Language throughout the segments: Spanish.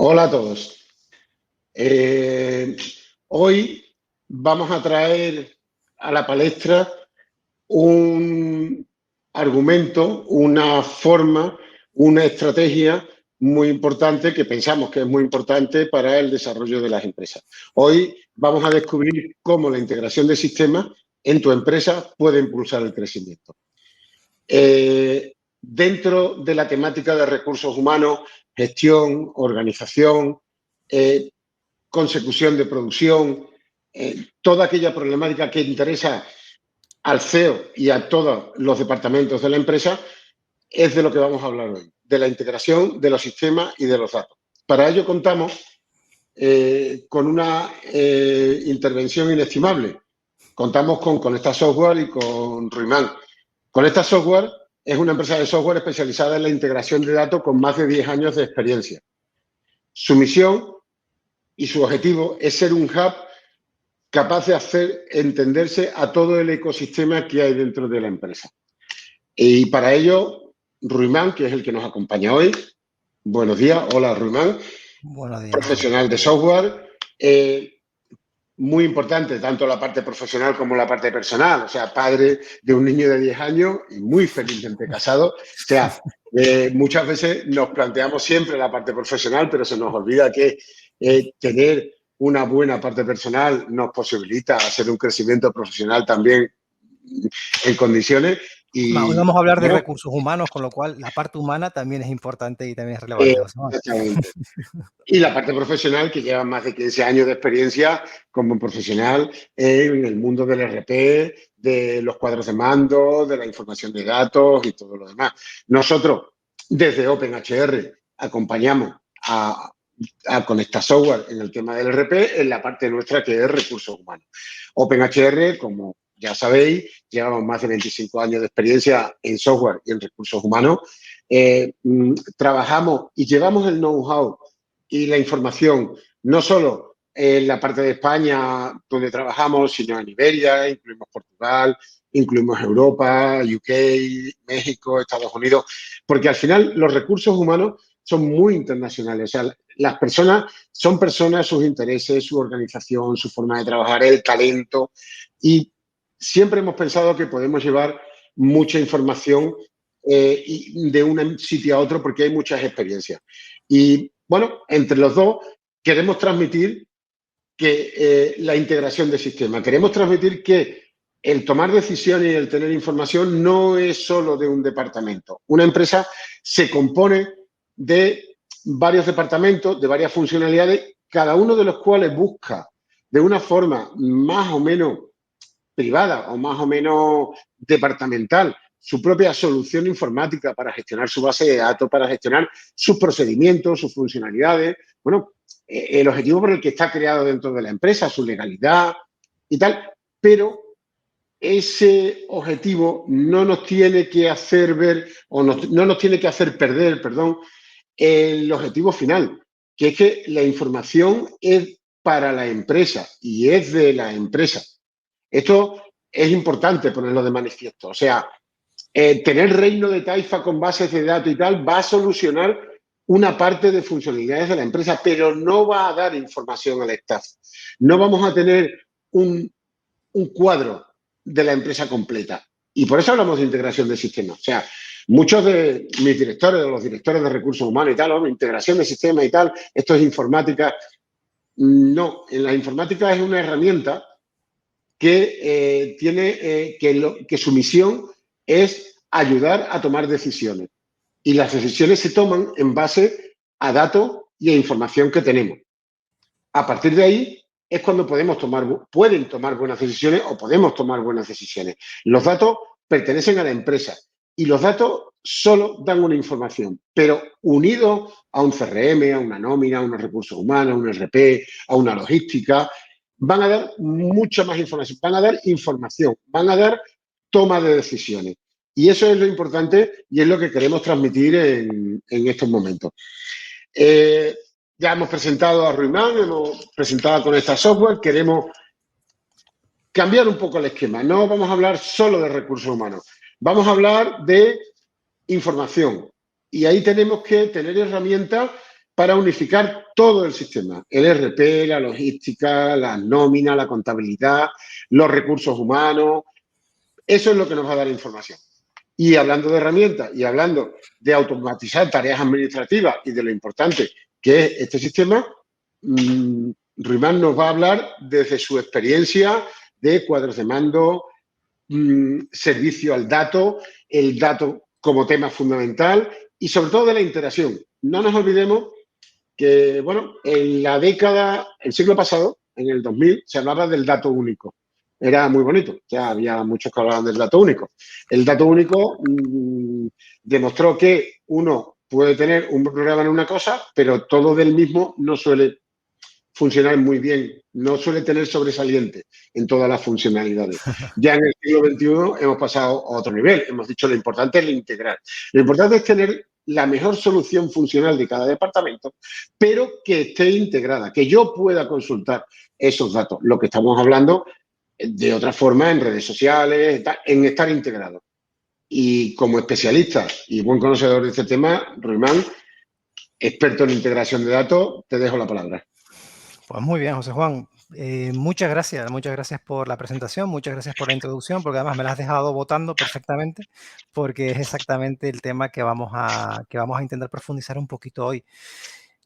Hola a todos. Eh, Hoy vamos a traer a la palestra un argumento, una forma, una estrategia muy importante que pensamos que es muy importante para el desarrollo de las empresas. Hoy vamos a descubrir cómo la integración de sistemas en tu empresa puede impulsar el crecimiento. Dentro de la temática de recursos humanos, gestión, organización, eh, consecución de producción, toda aquella problemática que interesa al CEO y a todos los departamentos de la empresa, es de lo que vamos a hablar hoy, de la integración de los sistemas y de los datos. Para ello contamos con una intervención inestimable. Contamos con Conecta Software y con Ruimán. Conecta Software es una empresa de software especializada en la integración de datos con más de 10 años de experiencia. Su misión y su objetivo es ser un hub capaz de hacer entenderse a todo el ecosistema que hay dentro de la empresa. Y para ello, Ruimán, que es el que nos acompaña hoy. Buenos días. Hola, Ruimán. Buenos días. Profesional de software. Muy importante, tanto la parte profesional como la parte personal. O sea, padre de un niño de 10 años y muy felizmente casado. O sea, muchas veces nos planteamos siempre la parte profesional, pero se nos olvida que tener una buena parte personal nos posibilita hacer un crecimiento profesional también en condiciones. Hoy Y vamos a hablar de bueno, recursos humanos, con lo cual la parte humana también es importante y también es relevante, José Manuel. exactamente. Y la parte profesional, que lleva más de 15 años de experiencia como profesional en el mundo del RP, de los cuadros de mando, de la información de datos y todo lo demás. Nosotros, desde OpenHR, acompañamos a Conecta Software en el tema del RP, en la parte nuestra que es recursos humanos. OpenHR, como ya sabéis, llevamos más de 25 años de experiencia en software y en recursos humanos. Trabajamos y llevamos el know-how y la información no solo en la parte de España donde trabajamos, sino en Iberia, incluimos Portugal, incluimos Europa, UK, México, Estados Unidos, porque al final los recursos humanos son muy internacionales. O sea, las personas son personas, sus intereses, su organización, su forma de trabajar, el talento, y siempre hemos pensado que podemos llevar mucha información de un sitio a otro porque hay muchas experiencias. Y bueno, entre los dos queremos transmitir que la integración de sistemas, queremos transmitir que el tomar decisiones y el tener información no es solo de un departamento. Una empresa se compone de varios departamentos, de varias funcionalidades, cada uno de los cuales busca de una forma más o menos privada o más o menos departamental su propia solución informática para gestionar su base de datos, para gestionar sus procedimientos, sus funcionalidades. Bueno, el objetivo por el que está creado dentro de la empresa, su legalidad y tal, pero ese objetivo no nos tiene que hacer ver o no nos tiene que hacer perder, perdón, el objetivo final, que es que la información es para la empresa y es de la empresa. Esto es importante ponerlo de manifiesto. O sea, tener reino de taifa con bases de datos y tal va a solucionar una parte de funcionalidades de la empresa, pero no va a dar información al staff. No vamos a tener un cuadro de la empresa completa. Y por eso hablamos de integración de sistemas. O sea, muchos de mis directores, de los directores de recursos humanos y tal, integración de sistemas y tal, esto es informática. No, en la informática es una herramienta que tiene que su misión es ayudar a tomar decisiones. Y las decisiones se toman en base a datos y a información que tenemos. A partir de ahí es cuando pueden tomar buenas decisiones o podemos tomar buenas decisiones. Los datos pertenecen a la empresa y los datos solo dan una información, pero unidos a un CRM, a una nómina, a unos recursos humanos, a un RP, a una logística, van a dar mucha más información, van a dar toma de decisiones. Y eso es lo importante y es lo que queremos transmitir en estos momentos. Ya hemos presentado a Ruimán, hemos presentado a Conecta Software, queremos cambiar un poco el esquema. No vamos a hablar solo de recursos humanos, vamos a hablar de información. Y ahí tenemos que tener herramientas para unificar todo el sistema, el ERP, la logística, la nómina, la contabilidad, los recursos humanos. Eso es lo que nos va a dar información. Y hablando de herramientas y hablando de automatizar tareas administrativas y de lo importante que es este sistema, Ruimán nos va a hablar desde su experiencia de cuadros de mando, servicio al dato, el dato como tema fundamental y sobre todo de la interacción. No nos olvidemos que, bueno, en la década, el siglo pasado, en el 2000, se hablaba del dato único. Era muy bonito, ya había muchos que hablaban del dato único. El dato único demostró que uno puede tener un programa en una cosa, pero todo del mismo no suele funcionar muy bien, no suele tener sobresaliente en todas las funcionalidades. Ya en el siglo XXI hemos pasado a otro nivel, hemos dicho lo importante es el integrar. Lo importante es tener la mejor solución funcional de cada departamento, pero que esté integrada, que yo pueda consultar esos datos. Lo que estamos hablando de otra forma en redes sociales, en estar integrado. Y como especialista y buen conocedor de este tema, Ruimán, experto en integración de datos, te dejo la palabra. Pues muy bien, José Juan. Muchas gracias por la presentación, muchas gracias por la introducción, porque además me la has dejado votando perfectamente, porque es exactamente el tema que vamos a intentar profundizar un poquito hoy.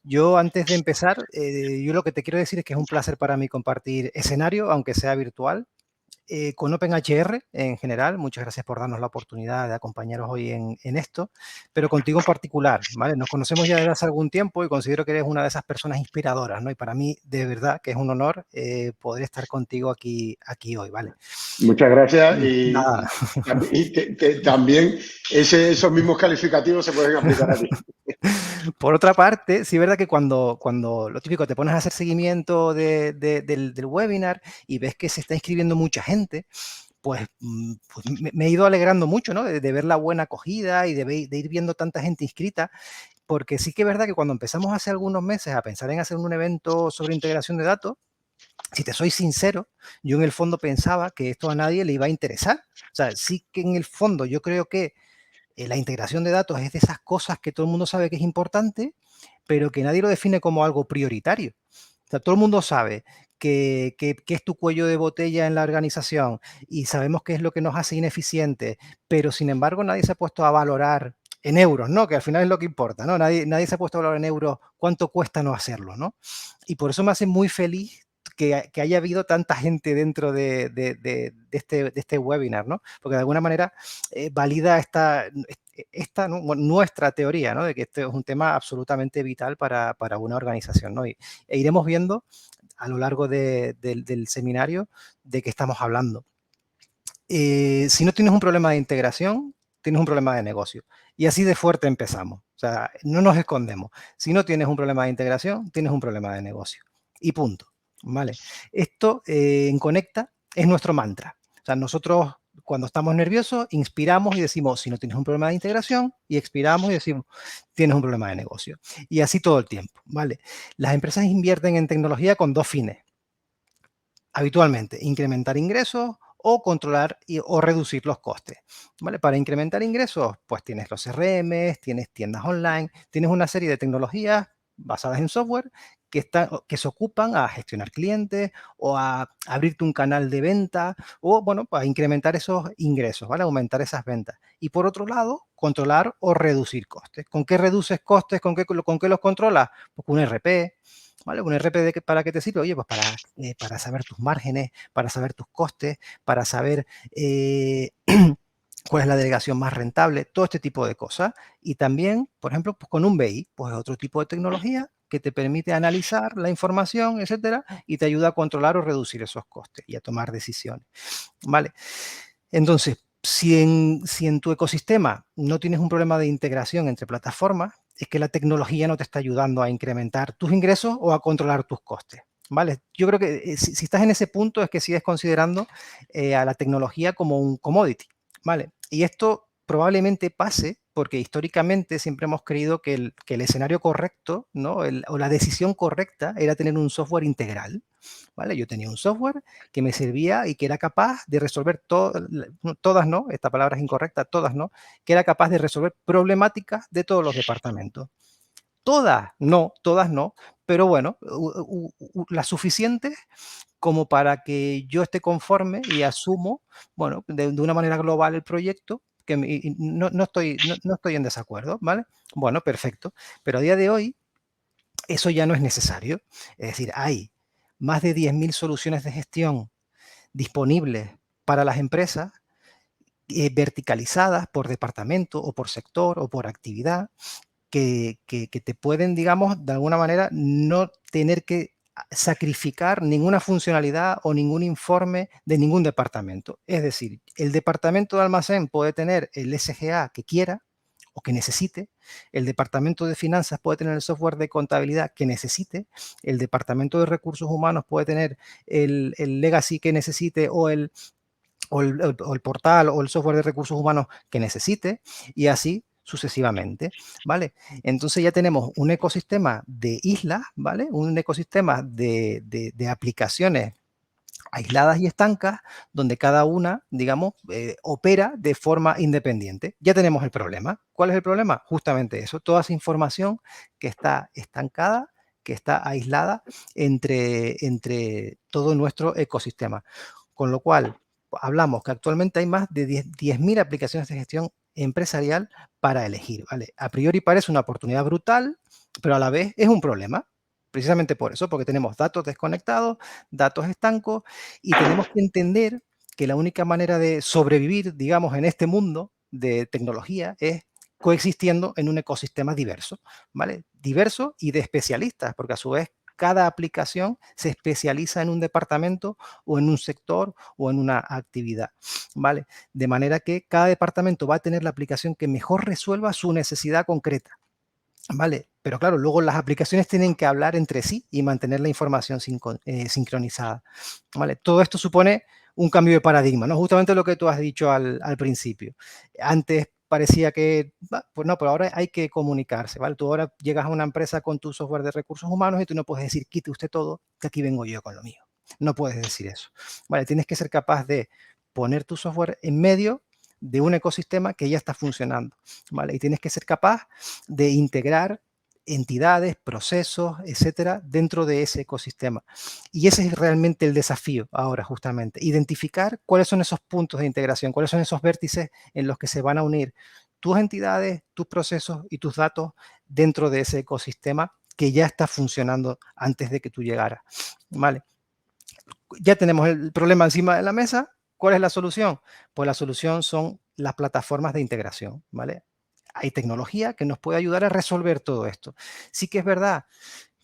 Yo, antes de empezar, yo lo que te quiero decir es que es un placer para mí compartir escenario, aunque sea virtual, con OpenHR en general. Muchas gracias por darnos la oportunidad de acompañaros hoy en esto, pero contigo en particular, ¿vale? Nos conocemos ya desde hace algún tiempo y considero que eres una de esas personas inspiradoras, ¿no? Y para mí, de verdad, que es un honor poder estar contigo aquí hoy, ¿vale? Muchas gracias Nada. también esos mismos calificativos se pueden aplicar a ti. Por otra parte, sí es verdad que cuando lo típico, te pones a hacer seguimiento del webinar y ves que se está inscribiendo mucha gente, pues me he ido alegrando mucho, ¿no? De ver la buena acogida y de ir viendo tanta gente inscrita, porque sí que es verdad que cuando empezamos hace algunos meses a pensar en hacer un evento sobre integración de datos, si te soy sincero, yo en el fondo pensaba que esto a nadie le iba a interesar. O sea, sí que en el fondo yo creo que la integración de datos es de esas cosas que todo el mundo sabe que es importante, pero que nadie lo define como algo prioritario. O sea, todo el mundo sabe que es tu cuello de botella en la organización y sabemos qué es lo que nos hace ineficiente, pero sin embargo nadie se ha puesto a valorar en euros, ¿no? Que al final es lo que importa, ¿no? Nadie se ha puesto a valorar en euros cuánto cuesta no hacerlo, ¿no? Y por eso me hace muy feliz que haya habido tanta gente dentro de este webinar, ¿no? Porque de alguna manera valida ¿no? Nuestra teoría, ¿no? De que este es un tema absolutamente vital para una organización, ¿no? E iremos viendo a lo largo del seminario de qué estamos hablando. Si no tienes un problema de integración, tienes un problema de negocio. Y así de fuerte empezamos. O sea, no nos escondemos. Si no tienes un problema de integración, tienes un problema de negocio. Y punto. ¿Vale? Esto en Conecta es nuestro mantra. O sea, nosotros cuando estamos nerviosos, inspiramos y decimos, si no tienes un problema de integración, y expiramos y decimos, tienes un problema de negocio. Y así todo el tiempo, ¿vale? Las empresas invierten en tecnología con dos fines. Habitualmente, incrementar ingresos o controlar o reducir los costes, ¿vale? Para incrementar ingresos, pues tienes los CRM, tienes tiendas online, tienes una serie de tecnologías basadas en software que se ocupan a gestionar clientes o a abrirte un canal de venta o, bueno, a incrementar esos ingresos, ¿vale? Aumentar esas ventas. Y por otro lado, controlar o reducir costes. ¿Con qué reduces costes? ¿Con qué los controlas? Pues con un RP, ¿vale? Un RP ¿para qué te sirve? Oye, pues para saber tus márgenes, para saber tus costes, para saber cuál es la delegación más rentable, todo este tipo de cosas. Y también, por ejemplo, pues con un BI, pues otro tipo de tecnología que te permite analizar la información, etcétera, y te ayuda a controlar o reducir esos costes y a tomar decisiones, ¿vale? Entonces, si en tu ecosistema no tienes un problema de integración entre plataformas, es que la tecnología no te está ayudando a incrementar tus ingresos o a controlar tus costes, ¿vale? Yo creo que si estás en ese punto es que sigues considerando a la tecnología como un commodity, ¿vale? Y esto probablemente pase porque históricamente siempre hemos creído que el escenario correcto, ¿no? O la decisión correcta era tener un software integral, ¿vale? Yo tenía un software que me servía y que era capaz de resolver todas, ¿no? Esta palabra es incorrecta, todas, ¿no? Que era capaz de resolver problemáticas de todos los departamentos. Todas no, pero bueno, las suficientes como para que yo esté conforme y asumo, bueno, de una manera global el proyecto, que y no estoy en desacuerdo, ¿vale? Bueno, perfecto. Pero a día de hoy eso ya no es necesario. Es decir, hay más de 10.000 soluciones de gestión disponibles para las empresas, verticalizadas por departamento o por sector o por actividad, que te pueden, digamos, de alguna manera no tener que sacrificar ninguna funcionalidad o ningún informe de ningún departamento. Es decir, el departamento de almacén puede tener el SGA que quiera o que necesite, el departamento de finanzas puede tener el software de contabilidad que necesite, el departamento de recursos humanos puede tener el legacy que necesite o el portal o el software de recursos humanos que necesite, y así sucesivamente, ¿vale? Entonces ya tenemos un ecosistema de islas, ¿vale? Un ecosistema de aplicaciones aisladas y estancas, donde cada una, digamos, opera de forma independiente. Ya tenemos el problema. ¿Cuál es el problema? Justamente eso, toda esa información que está estancada, que está aislada entre todo nuestro ecosistema. Con lo cual, hablamos que actualmente hay más de 10.000 aplicaciones de gestión empresarial para elegir, ¿vale? A priori parece una oportunidad brutal, pero a la vez es un problema. Precisamente por eso, porque tenemos datos desconectados, datos estancos, y tenemos que entender que la única manera de sobrevivir, digamos, en este mundo de tecnología es coexistiendo en un ecosistema diverso, ¿vale? Diverso y de especialistas, porque a su vez cada aplicación se especializa en un departamento o en un sector o en una actividad, ¿vale? De manera que cada departamento va a tener la aplicación que mejor resuelva su necesidad concreta, ¿vale? Pero claro, luego las aplicaciones tienen que hablar entre sí y mantener la información sincronizada, ¿vale? Todo esto supone un cambio de paradigma, ¿no? Justamente lo que tú has dicho al principio. Antes parecía que, pues no, pero ahora hay que comunicarse, ¿vale? Tú ahora llegas a una empresa con tu software de recursos humanos y tú no puedes decir, quite usted todo, que aquí vengo yo con lo mío. No puedes decir eso, ¿vale? Tienes que ser capaz de poner tu software en medio de un ecosistema que ya está funcionando, ¿vale? Y tienes que ser capaz de integrar entidades, procesos, etcétera, dentro de ese ecosistema. Y ese es realmente el desafío ahora, justamente, identificar cuáles son esos puntos de integración, cuáles son esos vértices en los que se van a unir tus entidades, tus procesos y tus datos dentro de ese ecosistema que ya está funcionando antes de que tú llegaras, ¿vale? Ya tenemos el problema encima de la mesa. ¿Cuál es la solución? Pues la solución son las plataformas de integración, ¿vale? Hay tecnología que nos puede ayudar a resolver todo esto. Sí que es verdad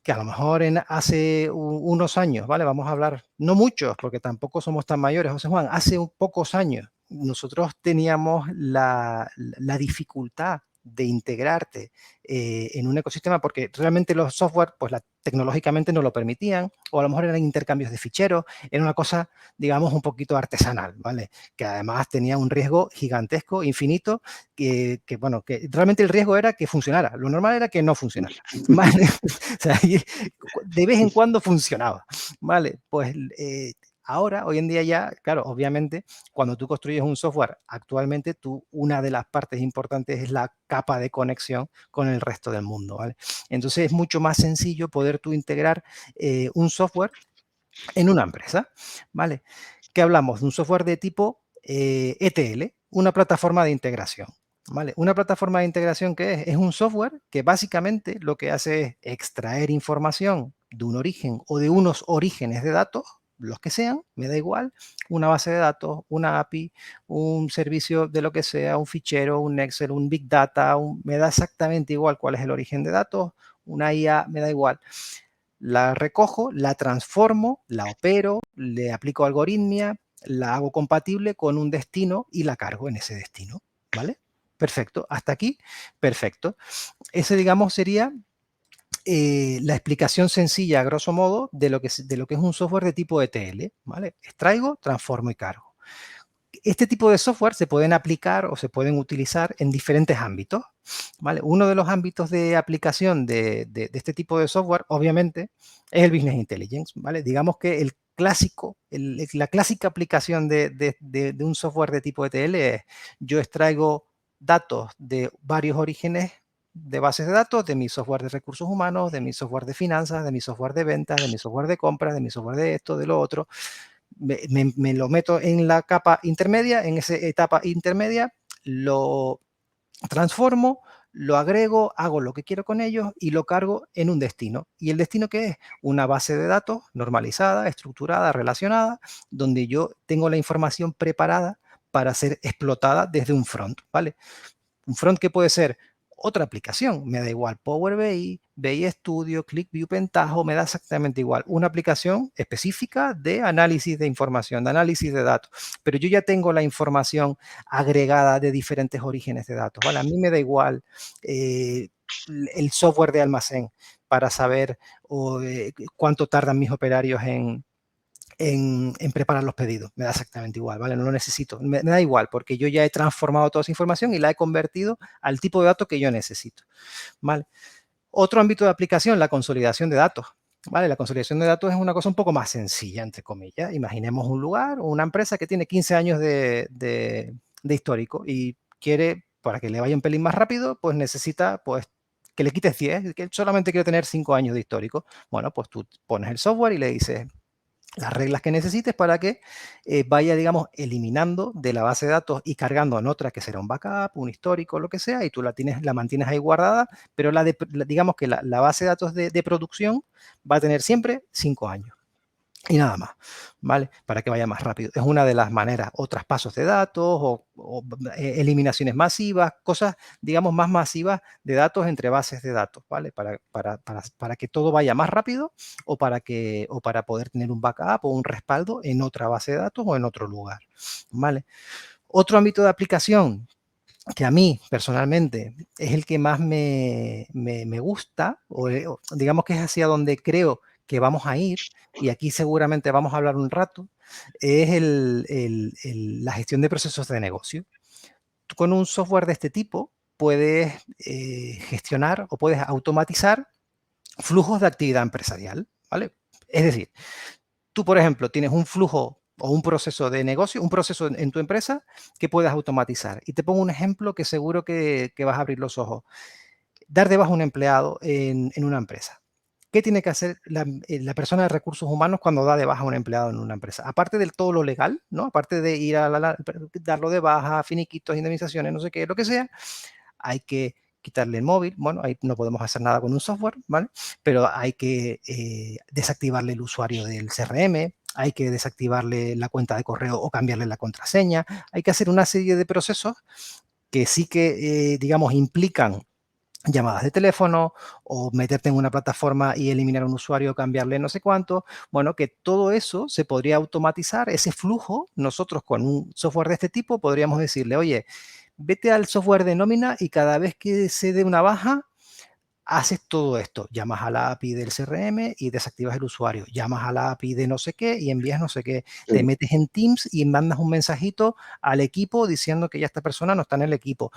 que a lo mejor hace unos años, ¿vale? Vamos a hablar, no muchos, porque tampoco somos tan mayores, José Juan, hace pocos años nosotros teníamos la dificultad de integrarte en un ecosistema porque realmente los software, pues tecnológicamente no lo permitían, o a lo mejor eran intercambios de ficheros, era una cosa, digamos, un poquito artesanal, ¿vale? Que además tenía un riesgo gigantesco, infinito, bueno, que realmente el riesgo era que funcionara, lo normal era que no funcionara, ¿vale? O sea, de vez en cuando funcionaba, ¿vale? Pues ahora, hoy en día ya, claro, obviamente, cuando tú construyes un software, actualmente una de las partes importantes es la capa de conexión con el resto del mundo, ¿vale? Entonces es mucho más sencillo poder tú integrar un software en una empresa, ¿vale? ¿Qué hablamos? De un software de tipo ETL, una plataforma de integración. ¿Vale? Una plataforma de integración que es un software que básicamente lo que hace es extraer información de un origen o de unos orígenes de datos, los que sean, me da igual, una base de datos, una API, un servicio de lo que sea, un fichero, un Excel, un Big Data, me da exactamente igual cuál es el origen de datos, una IA, me da igual. La recojo, la transformo, la opero, le aplico algoritmia, la hago compatible con un destino y la cargo en ese destino, ¿vale? Perfecto, hasta aquí, perfecto. Ese, digamos, sería la explicación sencilla, a grosso modo, de lo que es un software de tipo ETL, ¿vale? Extraigo, transformo y cargo. Este tipo de software se pueden aplicar o se pueden utilizar en diferentes ámbitos, ¿vale? Uno de los ámbitos de aplicación de este tipo de software, obviamente, es el Business Intelligence, ¿vale? Digamos que la clásica aplicación de un software de tipo ETL es: yo extraigo datos de varios orígenes de bases de datos, de mi software de recursos humanos, de mi software de finanzas, de mi software de ventas, de mi software de compras, de mi software de esto, de lo otro. Me lo meto en la capa intermedia, en esa etapa intermedia, lo transformo, lo agrego, hago lo que quiero con ellos y lo cargo en un destino. ¿Y el destino qué es? Una base de datos normalizada, estructurada, relacionada, donde yo tengo la información preparada para ser explotada desde un front, ¿vale? Un front que puede ser otra aplicación, me da igual Power BI, BI Studio, ClickView, Pentaho, me da exactamente igual. Una aplicación específica de análisis de información, de análisis de datos, pero yo ya tengo la información agregada de diferentes orígenes de datos, ¿vale? A mí me da igual el software de almacén para saber cuánto tardan mis operarios en preparar los pedidos. Me da exactamente igual, ¿vale? No lo necesito. Me da igual porque yo ya he transformado toda esa información y la he convertido al tipo de datos que yo necesito, ¿vale? Otro ámbito de aplicación, la consolidación de datos, ¿vale? La consolidación de datos es una cosa un poco más sencilla, entre comillas. Imaginemos un lugar o una empresa que tiene 15 años de histórico y quiere, para que le vaya un pelín más rápido, pues necesita, pues, que le quites 10, que solamente quiere tener 5 años de histórico. Bueno, pues tú pones el software y le dices las reglas que necesites para que vaya, digamos, eliminando de la base de datos y cargando en otra que será un backup, un histórico, lo que sea, y tú la mantienes ahí guardada, pero digamos que la base de datos de producción va a tener siempre 5 años. Y nada más, ¿vale? Para que vaya más rápido. Es una de las maneras, o traspasos de datos, o eliminaciones masivas, cosas, digamos, más masivas de datos entre bases de datos, ¿vale? Para que todo vaya más rápido o para poder tener un backup o un respaldo en otra base de datos o en otro lugar, ¿vale? Otro ámbito de aplicación que a mí personalmente es el que más me gusta, o digamos que es hacia donde creo que vamos a ir, y aquí seguramente vamos a hablar un rato, es la gestión de procesos de negocio. Tú con un software de este tipo puedes gestionar o puedes automatizar flujos de actividad empresarial, ¿vale? Es decir, tú, por ejemplo, tienes un flujo o un proceso de negocio, un proceso en tu empresa que puedas automatizar. Y te pongo un ejemplo que seguro que vas a abrir los ojos. Dar de baja a un empleado en una empresa. ¿Qué tiene que hacer la persona de recursos humanos cuando da de baja a un empleado en una empresa? Aparte de todo lo legal, ¿no? Aparte de ir a darlo de baja, finiquitos, indemnizaciones, no sé qué, lo que sea, hay que quitarle el móvil. Bueno, ahí no podemos hacer nada con un software, ¿vale? Pero hay que desactivarle el usuario del CRM, hay que desactivarle la cuenta de correo o cambiarle la contraseña. Hay que hacer una serie de procesos que sí que, digamos, implican llamadas de teléfono o meterte en una plataforma y eliminar un usuario, cambiarle no sé cuánto. Bueno, que todo eso se podría automatizar, ese flujo. Nosotros con un software de este tipo podríamos decirle, oye, vete al software de nómina y cada vez que se dé una baja, haces todo esto. Llamas a la API del CRM y desactivas el usuario. Llamas a la API de no sé qué y envías no sé qué. Te Sí. metes en Teams y mandas un mensajito al equipo diciendo que ya esta persona no está en el equipo.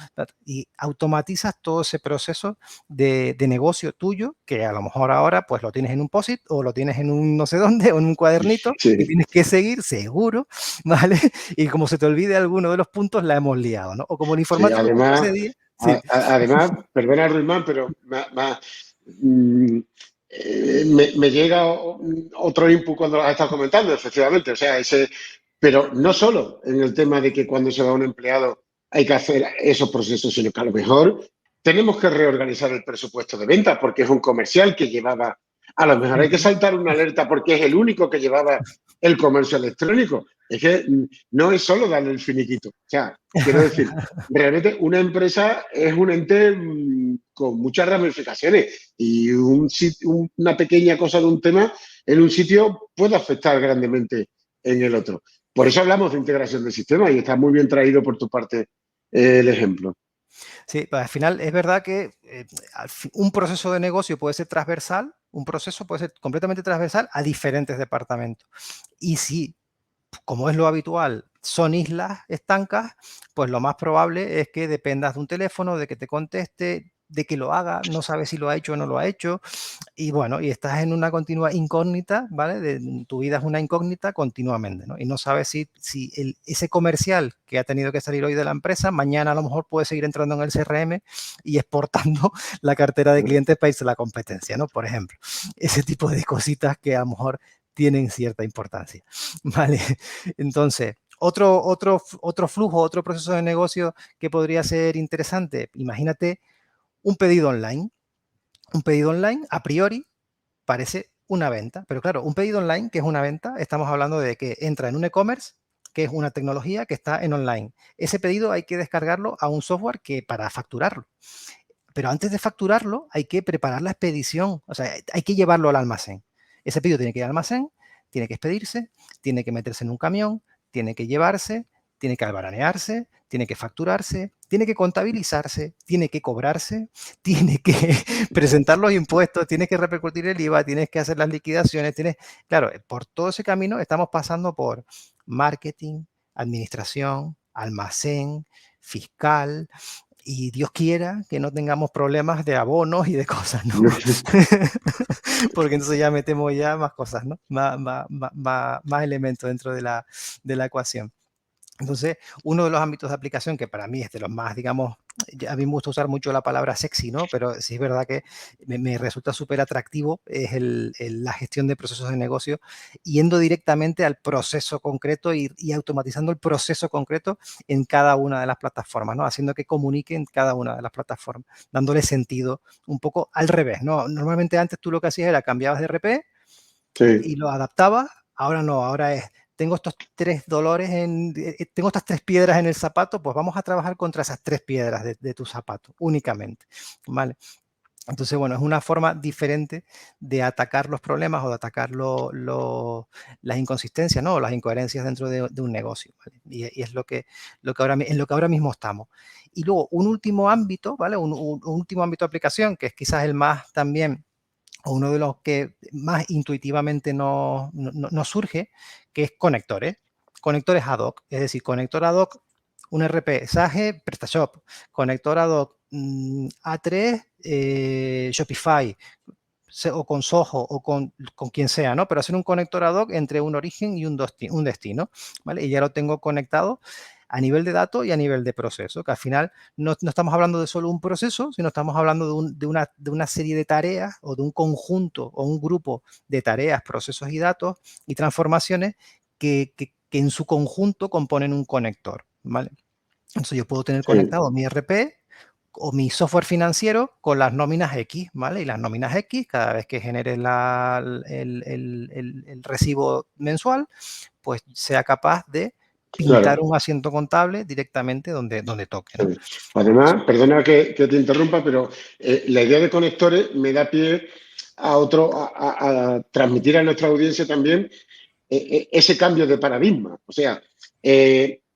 Y automatizas todo ese proceso de negocio tuyo, que a lo mejor ahora pues lo tienes en un POSIT o lo tienes en un no sé dónde o en un cuadernito y Sí. tienes que seguir seguro, ¿vale? Y como se te olvide alguno de los puntos, la hemos liado, ¿no? O como el Sí, informático que además, ese día, sí. además, perdona Ruimán, pero mm, me llega otro input cuando lo has estado comentando, efectivamente. O sea, pero no solo en el tema de que cuando se va un empleado hay que hacer esos procesos, sino que a lo mejor tenemos que reorganizar el presupuesto de ventas porque es un comercial que llevaba, a lo mejor hay que Ujú. saltar una alerta porque es el único que llevaba el comercio electrónico. Es que no es solo darle el finiquito. O sea, quiero decir, realmente una empresa es un ente con muchas ramificaciones y una pequeña cosa de un tema en un sitio puede afectar grandemente en el otro. Por eso hablamos de integración de sistemas y está muy bien traído por tu parte el ejemplo. Sí, pues al final es verdad que un proceso de negocio puede ser transversal, un proceso puede ser completamente transversal a diferentes departamentos. Y si, como es lo habitual, son islas estancas, pues lo más probable es que dependas de un teléfono, de que te conteste. de que lo haga, no sabes si lo ha hecho o no lo ha hecho, y bueno, y estás en una continua incógnita, ¿vale? Tu vida es una incógnita continuamente, ¿no? Y no sabes si ese comercial que ha tenido que salir hoy de la empresa, mañana a lo mejor puede seguir entrando en el CRM y exportando la cartera de clientes para irse a la competencia, ¿no? Por ejemplo, ese tipo de cositas que a lo mejor tienen cierta importancia, ¿vale? Entonces, otro flujo, otro proceso de negocio que podría ser interesante, imagínate un pedido online. Un pedido online, a priori, parece una venta, pero claro, un pedido online, que es una venta, estamos hablando de que entra en un e-commerce, que es una tecnología que está en online. Ese pedido hay que descargarlo a un software que para facturarlo. Pero antes de facturarlo, hay que preparar la expedición, o sea, hay que llevarlo al almacén. Ese pedido tiene que ir al almacén, tiene que expedirse, tiene que meterse en un camión, tiene que llevarse, tiene que albaranearse, tiene que facturarse, tiene que contabilizarse, tiene que cobrarse, tiene que presentar los impuestos, tiene que repercutir el IVA, tienes que hacer las liquidaciones, claro, por todo ese camino estamos pasando por marketing, administración, almacén, fiscal, y Dios quiera que no tengamos problemas de abonos y de cosas, ¿no? Porque entonces ya metemos ya más cosas, ¿no? Más elementos dentro de la ecuación. Entonces, uno de los ámbitos de aplicación que para mí es de los más, digamos, a mí me gusta usar mucho la palabra sexy, ¿no? Pero sí es verdad que me resulta súper atractivo, es la gestión de procesos de negocio, yendo directamente al proceso concreto y automatizando el proceso concreto en cada una de las plataformas, ¿no? Haciendo que comunique en cada una de las plataformas, dándole sentido un poco al revés, ¿no? Normalmente antes tú lo que hacías era cambiabas de RP y lo adaptabas, ahora no, ahora es tengo estos 3 dolores, tengo estas 3 piedras en el zapato, pues vamos a trabajar contra esas 3 piedras de tu zapato, únicamente, ¿vale? Entonces, bueno, es una forma diferente de atacar los problemas o de atacar las inconsistencias, ¿no? O las incoherencias dentro de un negocio, ¿vale? Y es en lo que ahora mismo estamos. Y luego, un último ámbito, ¿vale? Un último ámbito de aplicación, que es quizás el más también o uno de los que más intuitivamente nos surge, que es conectores. Conectores ad hoc, es decir, conector ad hoc, un RP, Sage, PrestaShop, conector ad hoc, A3, Shopify, o con Soho o con quien sea, ¿no? Pero hacer un conector ad hoc entre un origen y un destino, ¿vale? Y ya lo tengo conectado a nivel de datos y a nivel de proceso, que al final no estamos hablando de solo un proceso, sino estamos hablando de una serie de tareas o de un conjunto o un grupo de tareas, procesos y datos y transformaciones que en su conjunto componen un conector, ¿vale? Entonces yo puedo tener conectado mi RP o mi software financiero con las nóminas X, ¿vale? Y las nóminas X, cada vez que genere el recibo mensual, pues sea capaz de pintar Claro. un asiento contable directamente donde toque, ¿no? Además, perdona que te interrumpa, pero la idea de conectores me da pie a transmitir a nuestra audiencia también ese cambio de paradigma. O sea,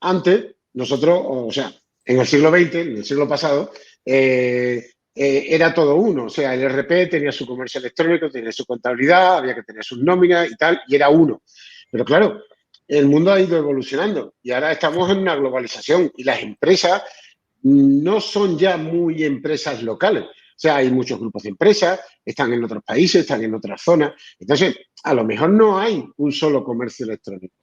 antes nosotros, o sea, en el siglo XX, en el siglo pasado, era todo uno. O sea, el RP tenía su comercio electrónico, tenía su contabilidad, había que tener sus nóminas y tal, y era uno. Pero claro, el mundo ha ido evolucionando y ahora estamos en una globalización y las empresas no son ya muy empresas locales. O sea, hay muchos grupos de empresas, están en otros países, están en otras zonas. Entonces, a lo mejor no hay un solo comercio electrónico.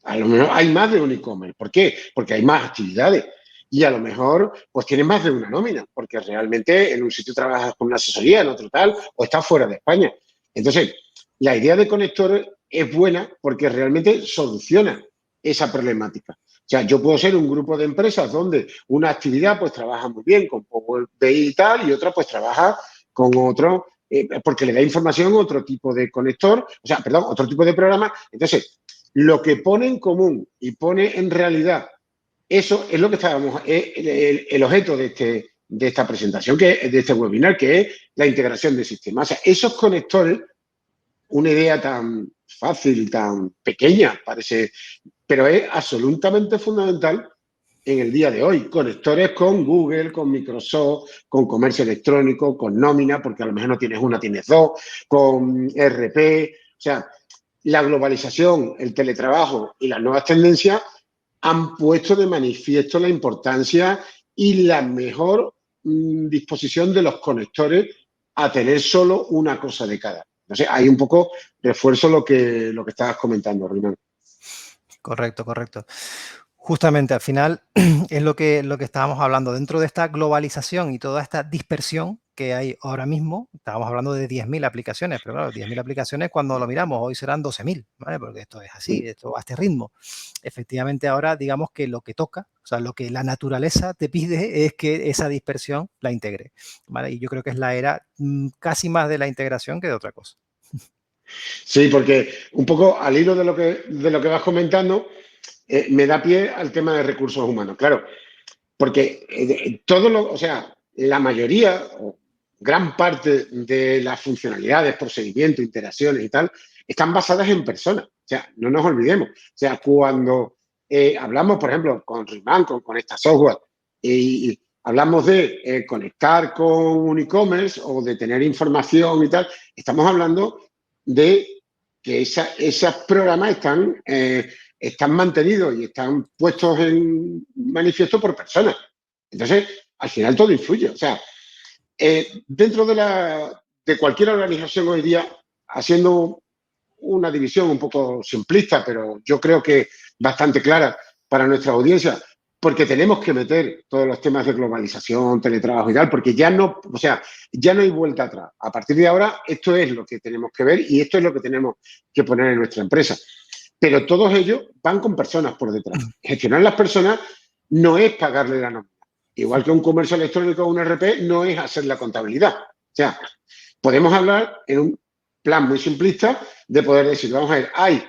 A lo mejor hay más de un e-commerce. ¿Por qué? Porque hay más actividades. Y a lo mejor, pues tienes más de una nómina, porque realmente en un sitio trabajas con una asesoría, en otro tal, o estás fuera de España. Entonces, la idea de conector es buena porque realmente soluciona esa problemática. O sea, yo puedo ser un grupo de empresas donde una actividad pues trabaja muy bien con Power BI y tal, y otra pues trabaja con otro, porque le da información a otro tipo de conector, o sea, perdón, otro tipo de programa. Entonces, lo que pone en común y pone en realidad, eso es lo que estábamos, el objeto de esta presentación, de este webinar, que es la integración de sistemas. O sea, esos conectores, una idea tan fácil, tan pequeña, parece, pero es absolutamente fundamental en el día de hoy. Conectores con Google, con Microsoft, con comercio electrónico, con nómina, porque a lo mejor no tienes una, tienes dos, con RP. O sea, la globalización, el teletrabajo y las nuevas tendencias han puesto de manifiesto la importancia y la mejor disposición de los conectores a tener solo una cosa de cada. Entonces, ahí un poco refuerzo lo que estabas comentando, Rimán. Correcto, correcto. Justamente al final es lo que estábamos hablando. Dentro de esta globalización y toda esta dispersión que hay ahora mismo, estábamos hablando de 10.000 aplicaciones, pero claro, 10.000 aplicaciones cuando lo miramos, hoy serán 12.000, ¿vale? Porque esto es así, esto va a este ritmo. Efectivamente, ahora digamos que lo que toca, o sea, lo que la naturaleza te pide es que esa dispersión la integre, ¿vale? Y yo creo que es la era casi más de la integración que de otra cosa. Sí, porque un poco al hilo de lo que vas comentando, me da pie al tema de recursos humanos. Claro, porque o sea, la mayoría o gran parte de las funcionalidades, procedimientos, interacciones y tal, están basadas en personas. O sea, no nos olvidemos. O sea, cuando hablamos, por ejemplo, con Rimán, con esta software, y hablamos de conectar con un e-commerce o de tener información y tal, estamos hablando de que esos programas están mantenidos y están puestos en manifiesto por personas. Entonces, al final todo influye. O sea, dentro de cualquier organización hoy día, haciendo una división un poco simplista, pero yo creo que bastante clara para nuestra audiencia, porque tenemos que meter todos los temas de globalización, teletrabajo y tal, porque ya no, o sea, ya no hay vuelta atrás. A partir de ahora, esto es lo que tenemos que ver y esto es lo que tenemos que poner en nuestra empresa. Pero todos ellos van con personas por detrás. Gestionar las personas no es pagarle la nómina. Igual que un comercio electrónico o un RP, no es hacer la contabilidad. O sea, podemos hablar en un plan muy simplista de poder decir, vamos a ver, hay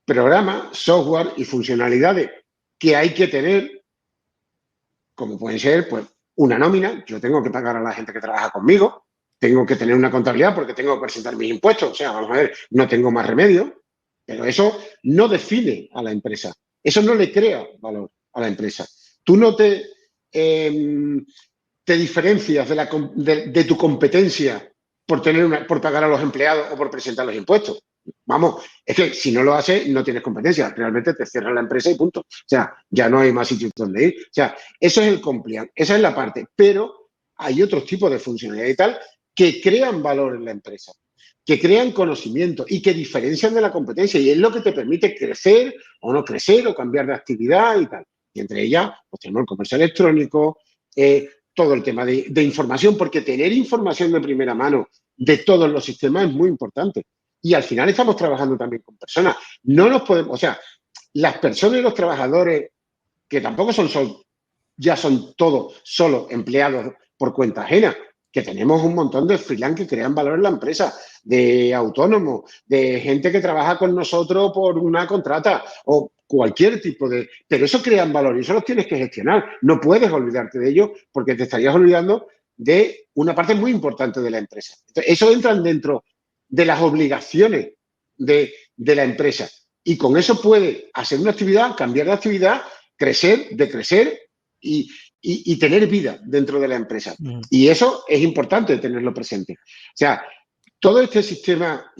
programas, software y funcionalidades que hay que tener, como pueden ser, pues, una nómina. Yo tengo que pagar a la gente que trabaja conmigo, tengo que tener una contabilidad porque tengo que presentar mis impuestos. O sea, vamos a ver, no tengo más remedio, pero eso no define a la empresa. Eso no le crea valor a la empresa. Tú no te diferencias de tu competencia por pagar a los empleados o por presentar los impuestos. Vamos, es que si no lo haces, no tienes competencia. Realmente te cierran la empresa y punto. O sea, ya no hay más sitios donde ir. O sea, eso es el compliance, esa es la parte. Pero hay otros tipos de funcionalidad y tal que crean valor en la empresa, que crean conocimiento y que diferencian de la competencia. Y es lo que te permite crecer o no crecer o cambiar de actividad y tal. Y entre ellas, pues tenemos el comercio electrónico, todo el tema de información, porque tener información de primera mano de todos los sistemas es muy importante. Y al final estamos trabajando también con personas. No nos podemos, o sea, las personas y los trabajadores, que tampoco ya son todos solo empleados por cuenta ajena, que tenemos un montón de freelance que crean valor en la empresa, de autónomos, de gente que trabaja con nosotros por una contrata o cualquier tipo de... Pero eso crean valor y eso los tienes que gestionar. No puedes olvidarte de ello porque te estarías olvidando de una parte muy importante de la empresa. Entonces, eso entran dentro de las obligaciones de la empresa. Y con eso puede hacer una actividad, cambiar de actividad, crecer, decrecer y tener vida dentro de la empresa. Y eso es importante tenerlo presente. O sea, todo este sistema,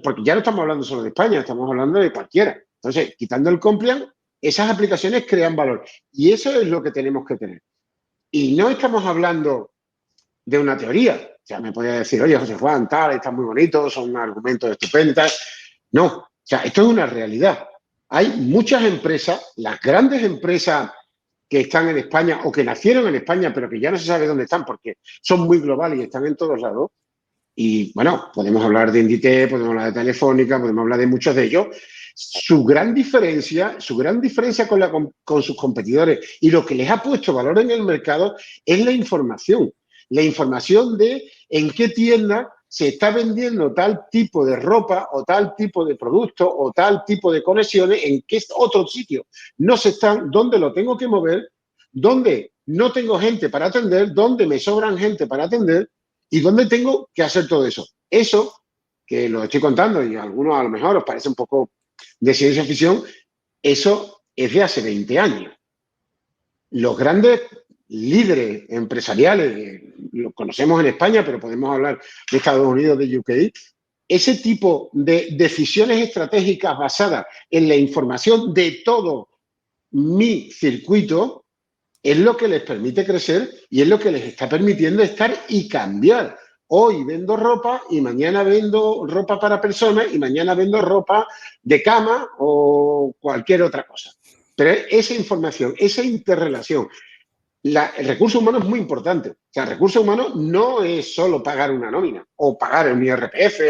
porque ya no estamos hablando solo de España, estamos hablando de cualquiera. Entonces, quitando el compliance, esas aplicaciones crean valor. Y eso es lo que tenemos que tener. Y no estamos hablando de una teoría. O sea, me podría decir, oye, José Juan, tal, está muy bonito, son argumentos estupendos. No, o sea, esto es una realidad. Hay muchas empresas, las grandes empresas que están en España o que nacieron en España, pero que ya no se sabe dónde están porque son muy globales y están en todos lados. Y bueno, podemos hablar de Inditex, podemos hablar de Telefónica, podemos hablar de muchos de ellos. Su gran diferencia con sus competidores y lo que les ha puesto valor en el mercado es la información. La información de en qué tienda se está vendiendo tal tipo de ropa o tal tipo de producto o tal tipo de conexiones, en qué otro sitio no se están, dónde lo tengo que mover, dónde no tengo gente para atender, dónde me sobran gente para atender y dónde tengo que hacer todo eso. Eso, que lo estoy contando y a algunos a lo mejor os parece un poco de ciencia ficción, eso es de hace 20 años. Los grandes líderes empresariales, lo conocemos en España, pero podemos hablar de Estados Unidos, de UK, ese tipo de decisiones estratégicas basadas en la información de todo mi circuito es lo que les permite crecer y es lo que les está permitiendo estar y cambiar. Hoy vendo ropa y mañana vendo ropa para personas y mañana vendo ropa de cama o cualquier otra cosa. Pero esa información, esa interrelación, el recurso humano es muy importante. O sea, el recurso humano no es solo pagar una nómina o pagar un IRPF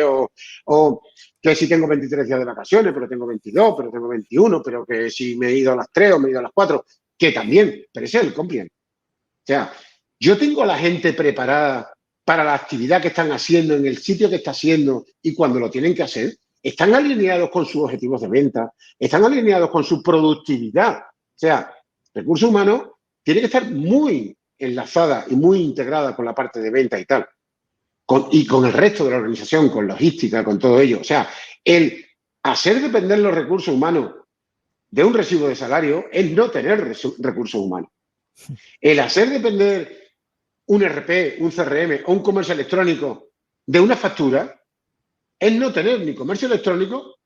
o que si tengo 23 días de vacaciones, pero tengo 22, pero tengo 21, pero que si me he ido a las 3 o me he ido a las 4, que también, pero ese es el compliance. O sea, yo tengo a la gente preparada para la actividad que están haciendo, en el sitio que está haciendo y cuando lo tienen que hacer. Están alineados con sus objetivos de venta, están alineados con su productividad. O sea, recursos humanos tiene que estar muy enlazada y muy integrada con la parte de venta y tal. Y con el resto de la organización, con logística, con todo ello. O sea, el hacer depender los recursos humanos de un recibo de salario es no tener recursos humanos. El hacer depender un RP, un CRM o un comercio electrónico de una factura es no tener ni comercio electrónico,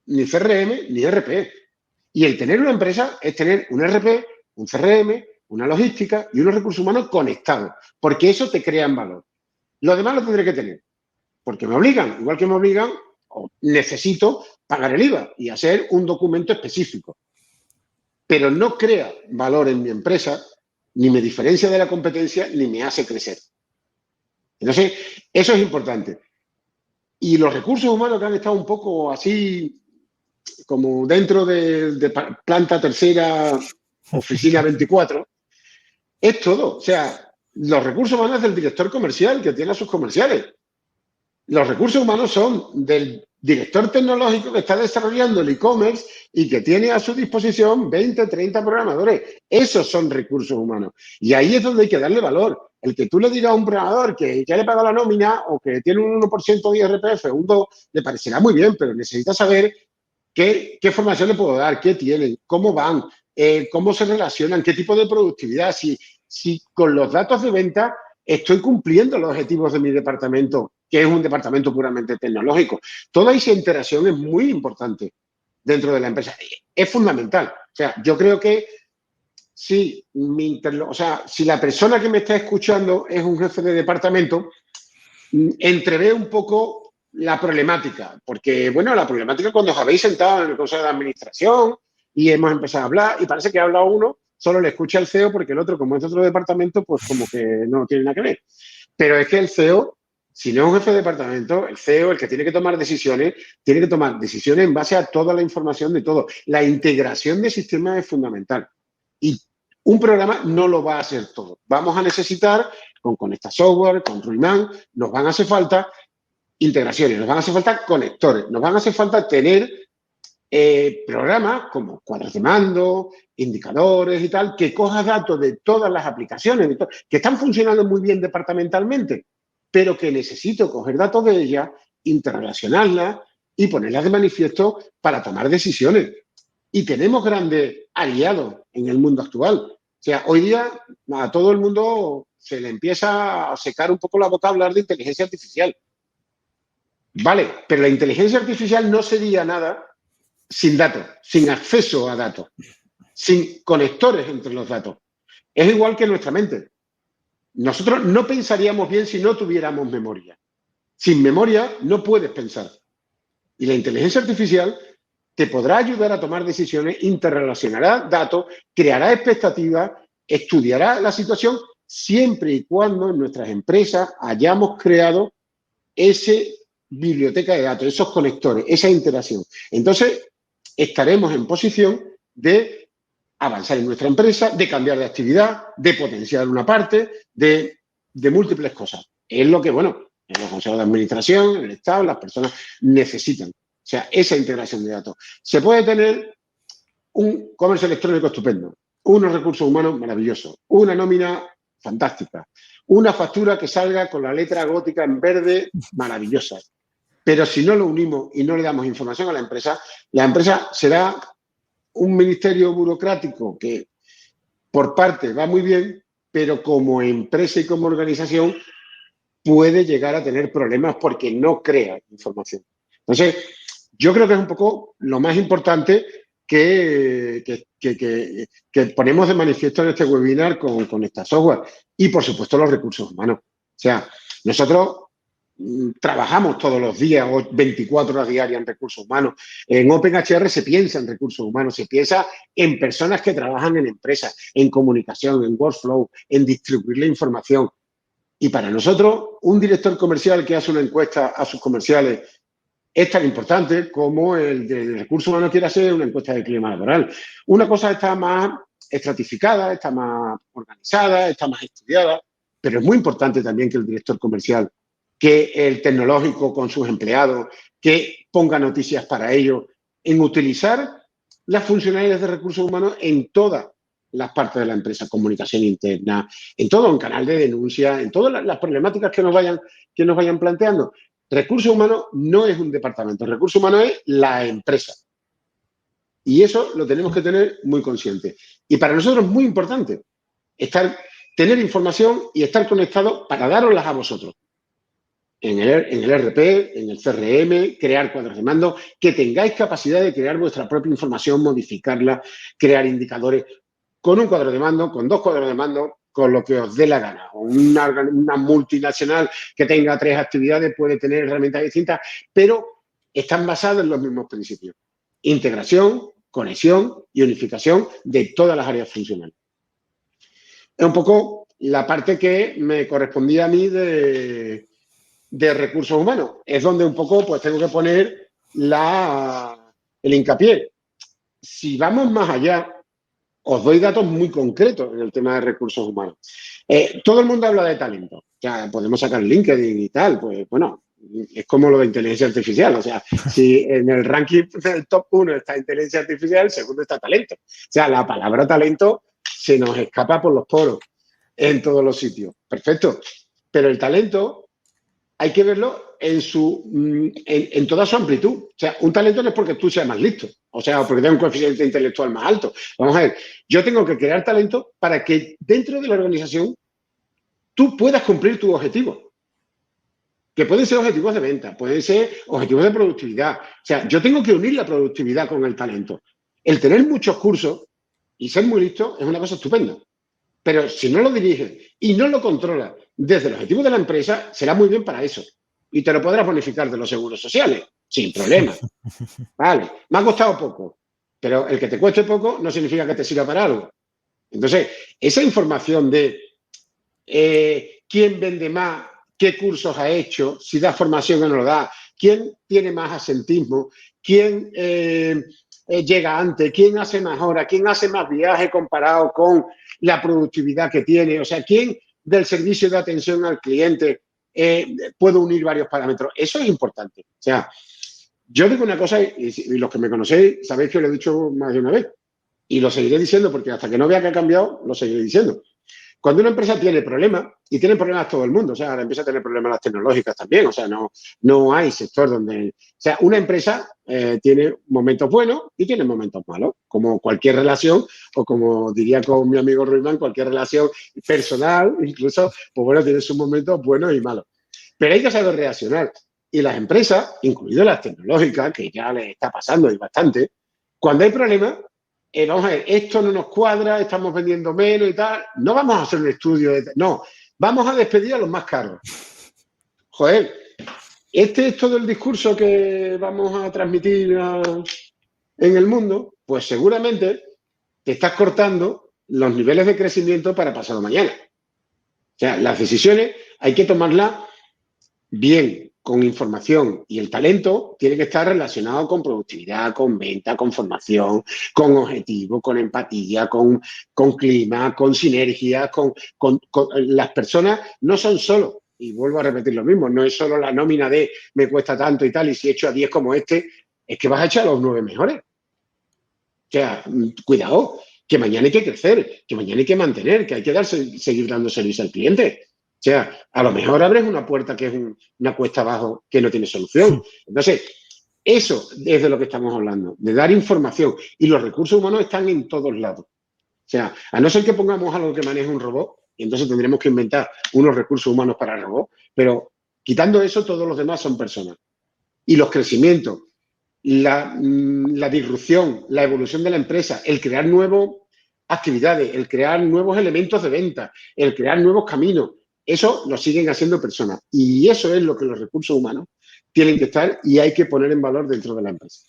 ni CRM, ni RP. Y el tener una empresa es tener un RP, un CRM, una logística y unos recursos humanos conectados, porque eso te crea en valor. Lo demás lo tendré que tener, porque me obligan, igual que me obligan, o necesito pagar el IVA y hacer un documento específico. Pero no crea valor en mi empresa, ni me diferencia de la competencia, ni me hace crecer. Entonces, eso es importante. Y los recursos humanos que han estado un poco así, como dentro de planta tercera, oficina 24, es todo. O sea, los recursos humanos del director comercial que tiene a sus comerciales. Los recursos humanos son del director tecnológico que está desarrollando el e-commerce y que tiene a su disposición 20, 30 programadores. Esos son recursos humanos. Y ahí es donde hay que darle valor. El que tú le digas a un programador que ya le paga la nómina o que tiene un 1% de IRPF, un 2%, le parecerá muy bien, pero necesita saber qué formación le puedo dar, qué tienen, cómo van, cómo se relacionan, qué tipo de productividad, si con los datos de venta estoy cumpliendo los objetivos de mi departamento, que es un departamento puramente tecnológico. Toda esa interacción es muy importante dentro de la empresa. Es fundamental. O sea, yo creo que si la persona que me está escuchando es un jefe de departamento, entrevé un poco la problemática, porque, bueno, la problemática cuando os habéis sentado en el Consejo de Administración y hemos empezado a hablar, y parece que ha hablado uno, solo le escucha el CEO porque el otro, como es de otro departamento, pues como que no tiene nada que ver. Pero es que el CEO, si no es un jefe de departamento, el CEO, el que tiene que tomar decisiones en base a toda la información de todo. La integración de sistemas es fundamental. Y un programa no lo va a hacer todo. Vamos a necesitar, con Conecta Software, con Ruiman, nos van a hacer falta integraciones, nos van a hacer falta conectores, nos van a hacer falta tener programas como cuadros de mando, indicadores y tal, que coja datos de todas las aplicaciones, que están funcionando muy bien departamentalmente, pero que necesito coger datos de ellas, interrelacionarlas y ponerlas de manifiesto para tomar decisiones. Y tenemos grandes aliados en el mundo actual. O sea, hoy día a todo el mundo se le empieza a secar un poco la boca a hablar de inteligencia artificial. Vale, pero la inteligencia artificial no sería nada sin datos, sin acceso a datos, sin conectores entre los datos. Es igual que nuestra mente. Nosotros no pensaríamos bien si no tuviéramos memoria. Sin memoria no puedes pensar. Y la inteligencia artificial te podrá ayudar a tomar decisiones, interrelacionará datos, creará expectativas, estudiará la situación, siempre y cuando en nuestras empresas hayamos creado esa biblioteca de datos, esos conectores, esa interacción. Entonces, estaremos en posición de avanzar en nuestra empresa, de cambiar de actividad, de potenciar una parte, de múltiples cosas. Es lo que, bueno, en los consejos de administración, en el Estado, las personas necesitan. O sea, esa integración de datos. Se puede tener un comercio electrónico estupendo, unos recursos humanos maravillosos, una nómina fantástica, una factura que salga con la letra gótica en verde maravillosa. Pero si no lo unimos y no le damos información a la empresa será un ministerio burocrático que por parte va muy bien, pero como empresa y como organización puede llegar a tener problemas porque no crea información. Entonces, yo creo que es un poco lo más importante que ponemos de manifiesto en este webinar con esta software. Y, por supuesto, los recursos humanos. O sea, nosotros trabajamos todos los días, 24 horas diarias en recursos humanos. En OpenHR se piensa en recursos humanos, se piensa en personas que trabajan en empresas, en comunicación, en workflow, en distribuir la información. Y para nosotros, un director comercial que hace una encuesta a sus comerciales es tan importante como el de recursos humanos quiere hacer una encuesta de clima laboral. Una cosa está más estratificada, está más organizada, está más estudiada, pero es muy importante también que el director comercial, que el tecnológico con sus empleados, que ponga noticias para ellos, en utilizar las funcionalidades de recursos humanos en todas las partes de la empresa, comunicación interna, en todo, en canal de denuncia, en todas las problemáticas que nos vayan planteando. Recursos humanos no es un departamento, recursos humanos es la empresa. Y eso lo tenemos que tener muy consciente. Y para nosotros es muy importante tener información y estar conectados para daroslas a vosotros. En el RP, en el CRM, crear cuadros de mando, que tengáis capacidad de crear vuestra propia información, modificarla, crear indicadores con un cuadro de mando, con 2 cuadros de mando, con lo que os dé la gana. Una multinacional que tenga 3 actividades puede tener herramientas distintas, pero están basadas en los mismos principios. Integración, conexión y unificación de todas las áreas funcionales. Es un poco la parte que me correspondía a mí de recursos humanos. Es donde un poco pues tengo que poner el hincapié. Si vamos más allá, os doy datos muy concretos en el tema de recursos humanos. Todo el mundo habla de talento. Ya podemos sacar LinkedIn y tal. Pues bueno, es como lo de inteligencia artificial. O sea, si en el ranking del top 1 está inteligencia artificial, el segundo está talento. O sea, la palabra talento se nos escapa por los poros en todos los sitios. Perfecto. Pero el talento hay que verlo en toda su amplitud. O sea, un talento no es porque tú seas más listo, o sea, porque tengas un coeficiente intelectual más alto. Vamos a ver, yo tengo que crear talento para que dentro de la organización tú puedas cumplir tus objetivos. Que pueden ser objetivos de venta, pueden ser objetivos de productividad. O sea, yo tengo que unir la productividad con el talento. El tener muchos cursos y ser muy listo es una cosa estupenda. Pero si no lo diriges y no lo controlas desde el objetivo de la empresa, será muy bien para eso. Y te lo podrás bonificar de los seguros sociales, sin problema. Vale, me ha costado poco, pero el que te cueste poco no significa que te sirva para algo. Entonces, esa información de quién vende más, qué cursos ha hecho, si da formación o no lo da, quién tiene más asentismo, quién llega antes, quién hace más horas, quién hace más viajes comparado con la productividad que tiene, o sea, quién del servicio de atención al cliente puede unir varios parámetros. Eso es importante. O sea, yo digo una cosa y los que me conocéis sabéis que lo he dicho más de una vez y lo seguiré diciendo porque hasta que no vea que ha cambiado, lo seguiré diciendo. Cuando una empresa tiene problemas, y tiene problemas todo el mundo, o sea, la empresa tiene problemas las tecnológicas también, o sea, no hay sector donde... O sea, una empresa tiene momentos buenos y tiene momentos malos, como cualquier relación, o como diría con mi amigo Ruimán, cualquier relación personal, incluso, pues bueno, tiene sus momentos buenos y malos. Pero hay que saber reaccionar. Y las empresas, incluidas las tecnológicas, que ya les está pasando y bastante, cuando hay problemas, vamos a ver, esto no nos cuadra, estamos vendiendo menos y tal, no vamos a hacer un estudio, no, vamos a despedir a los más caros. Joder, este es todo el discurso que vamos a transmitir en el mundo, pues seguramente te estás cortando los niveles de crecimiento para pasado mañana. O sea, las decisiones hay que tomarlas bien, con información, y el talento tiene que estar relacionado con productividad, con venta, con formación, con objetivo, con empatía, con clima, con sinergia, con las personas no son solo, y vuelvo a repetir lo mismo, no es solo la nómina de me cuesta tanto y tal, y si echo a 10 como este, es que vas a echar a los 9 mejores. O sea, cuidado, que mañana hay que crecer, que mañana hay que mantener, que hay que seguir dando servicio al cliente. O sea, a lo mejor abres una puerta que es una cuesta abajo que no tiene solución. Entonces, eso es de lo que estamos hablando, de dar información. Y los recursos humanos están en todos lados. O sea, a no ser que pongamos algo que maneje un robot, y entonces tendremos que inventar unos recursos humanos para el robot, pero quitando eso, todos los demás son personas. Y los crecimientos la disrupción, la evolución de la empresa, el crear nuevas actividades, el crear nuevos elementos de venta, el crear nuevos caminos. Eso lo siguen haciendo personas. Y eso es lo que los recursos humanos tienen que estar y hay que poner en valor dentro de la empresa.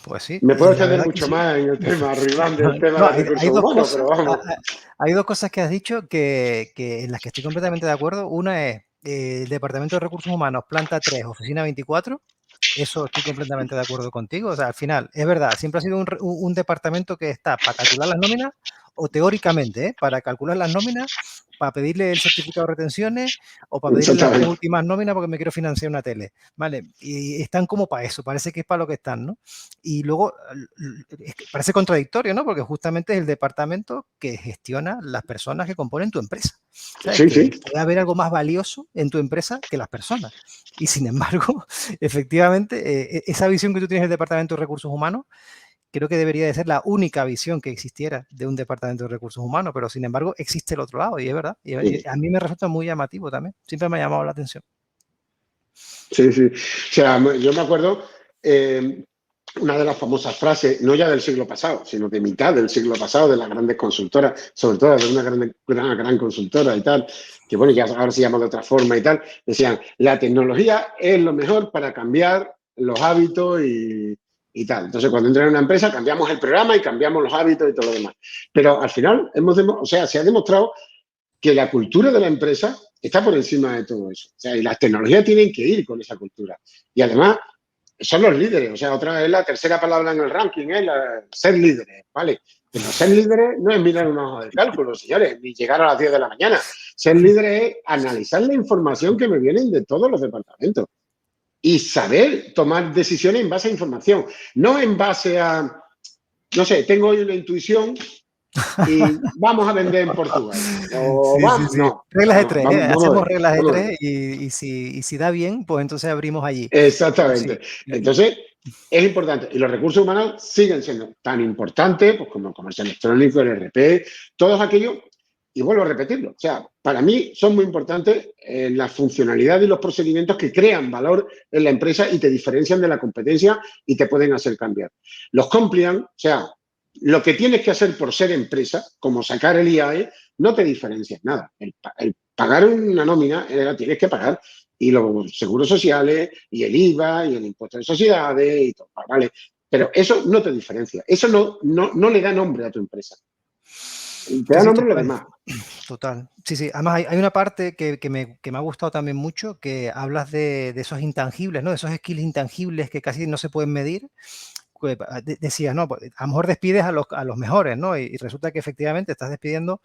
Pues sí, Me puedo y la extender verdad que mucho sí. más en el tema, Riván, del tema No, de recursos humanos, pero vamos. hay dos cosas que has dicho en las que estoy completamente de acuerdo. Una es el Departamento de Recursos Humanos, planta 3, oficina 24. Eso estoy completamente de acuerdo contigo. O sea, al final, es verdad, siempre ha sido un departamento que está para calcular las nóminas, o teóricamente, para calcular las nóminas, para pedirle el certificado de retenciones o para pedirle las 3 Exactamente. últimas nóminas porque me quiero financiar una tele. ¿Vale? Y están como para eso, parece que es para lo que están, ¿no? Y luego parece contradictorio, ¿no? Porque justamente es el departamento que gestiona las personas que componen tu empresa. ¿Sabes? Sí, sí. Que puede haber algo más valioso en tu empresa que las personas. Y sin embargo, efectivamente, esa visión que tú tienes del Departamento de Recursos Humanos, creo que debería de ser la única visión que existiera de un Departamento de Recursos Humanos, pero sin embargo existe el otro lado, y es verdad. Y a mí me resulta muy llamativo también. Siempre me ha llamado la atención. Sí, sí. O sea, yo me acuerdo una de las famosas frases, no ya del siglo pasado, sino de mitad del siglo pasado, de las grandes consultoras, sobre todo de una gran consultora y tal, que bueno, ya ahora se llama de otra forma y tal, decían, la tecnología es lo mejor para cambiar los hábitos y tal. Entonces, cuando entra en una empresa, cambiamos el programa y cambiamos los hábitos y todo lo demás. Pero al final, o sea, se ha demostrado que la cultura de la empresa está por encima de todo eso. O sea, y las tecnologías tienen que ir con esa cultura. Y además, son los líderes. O sea, otra vez la tercera palabra en el ranking es ser líderes, ¿vale? Pero ser líderes no es mirar una hoja de cálculo, señores, ni llegar a las 10 de la mañana. Ser líderes es analizar la información que me vienen de todos los departamentos y saber tomar decisiones en base a información, no en base a, no sé, tengo hoy una intuición y vamos a vender en Portugal. O Sí, sí, vamos, sí. no, Reglas de vamos, tres, ¿eh? vamos, vamos a Hacemos ver, reglas de vamos a ver. tres y si da bien, pues entonces abrimos allí. Pero sí. Exactamente. Entonces, es importante. Y los recursos humanos siguen siendo tan importantes pues, como el comercio electrónico, el RP, todos aquellos. Y vuelvo a repetirlo. O sea, para mí son muy importantes la funcionalidad y los procedimientos que crean valor en la empresa y te diferencian de la competencia y te pueden hacer cambiar. Los compliance, o sea, lo que tienes que hacer por ser empresa, como sacar el IAE, no te diferencia nada. El pagar una nómina, la tienes que pagar y los seguros sociales, y el IVA, y el impuesto de sociedades, y todo, ¿vale? Pero eso no te diferencia, eso no le da nombre a tu empresa. Te Sí, da sí, nombre a lo total. demás. Total. Sí, sí. Además, hay una parte que me ha gustado también mucho, que hablas de esos intangibles, ¿no? De esos skills intangibles que casi no se pueden medir. Decías, no, pues, a lo mejor despides a los mejores, ¿no? Y resulta que efectivamente estás despidiendo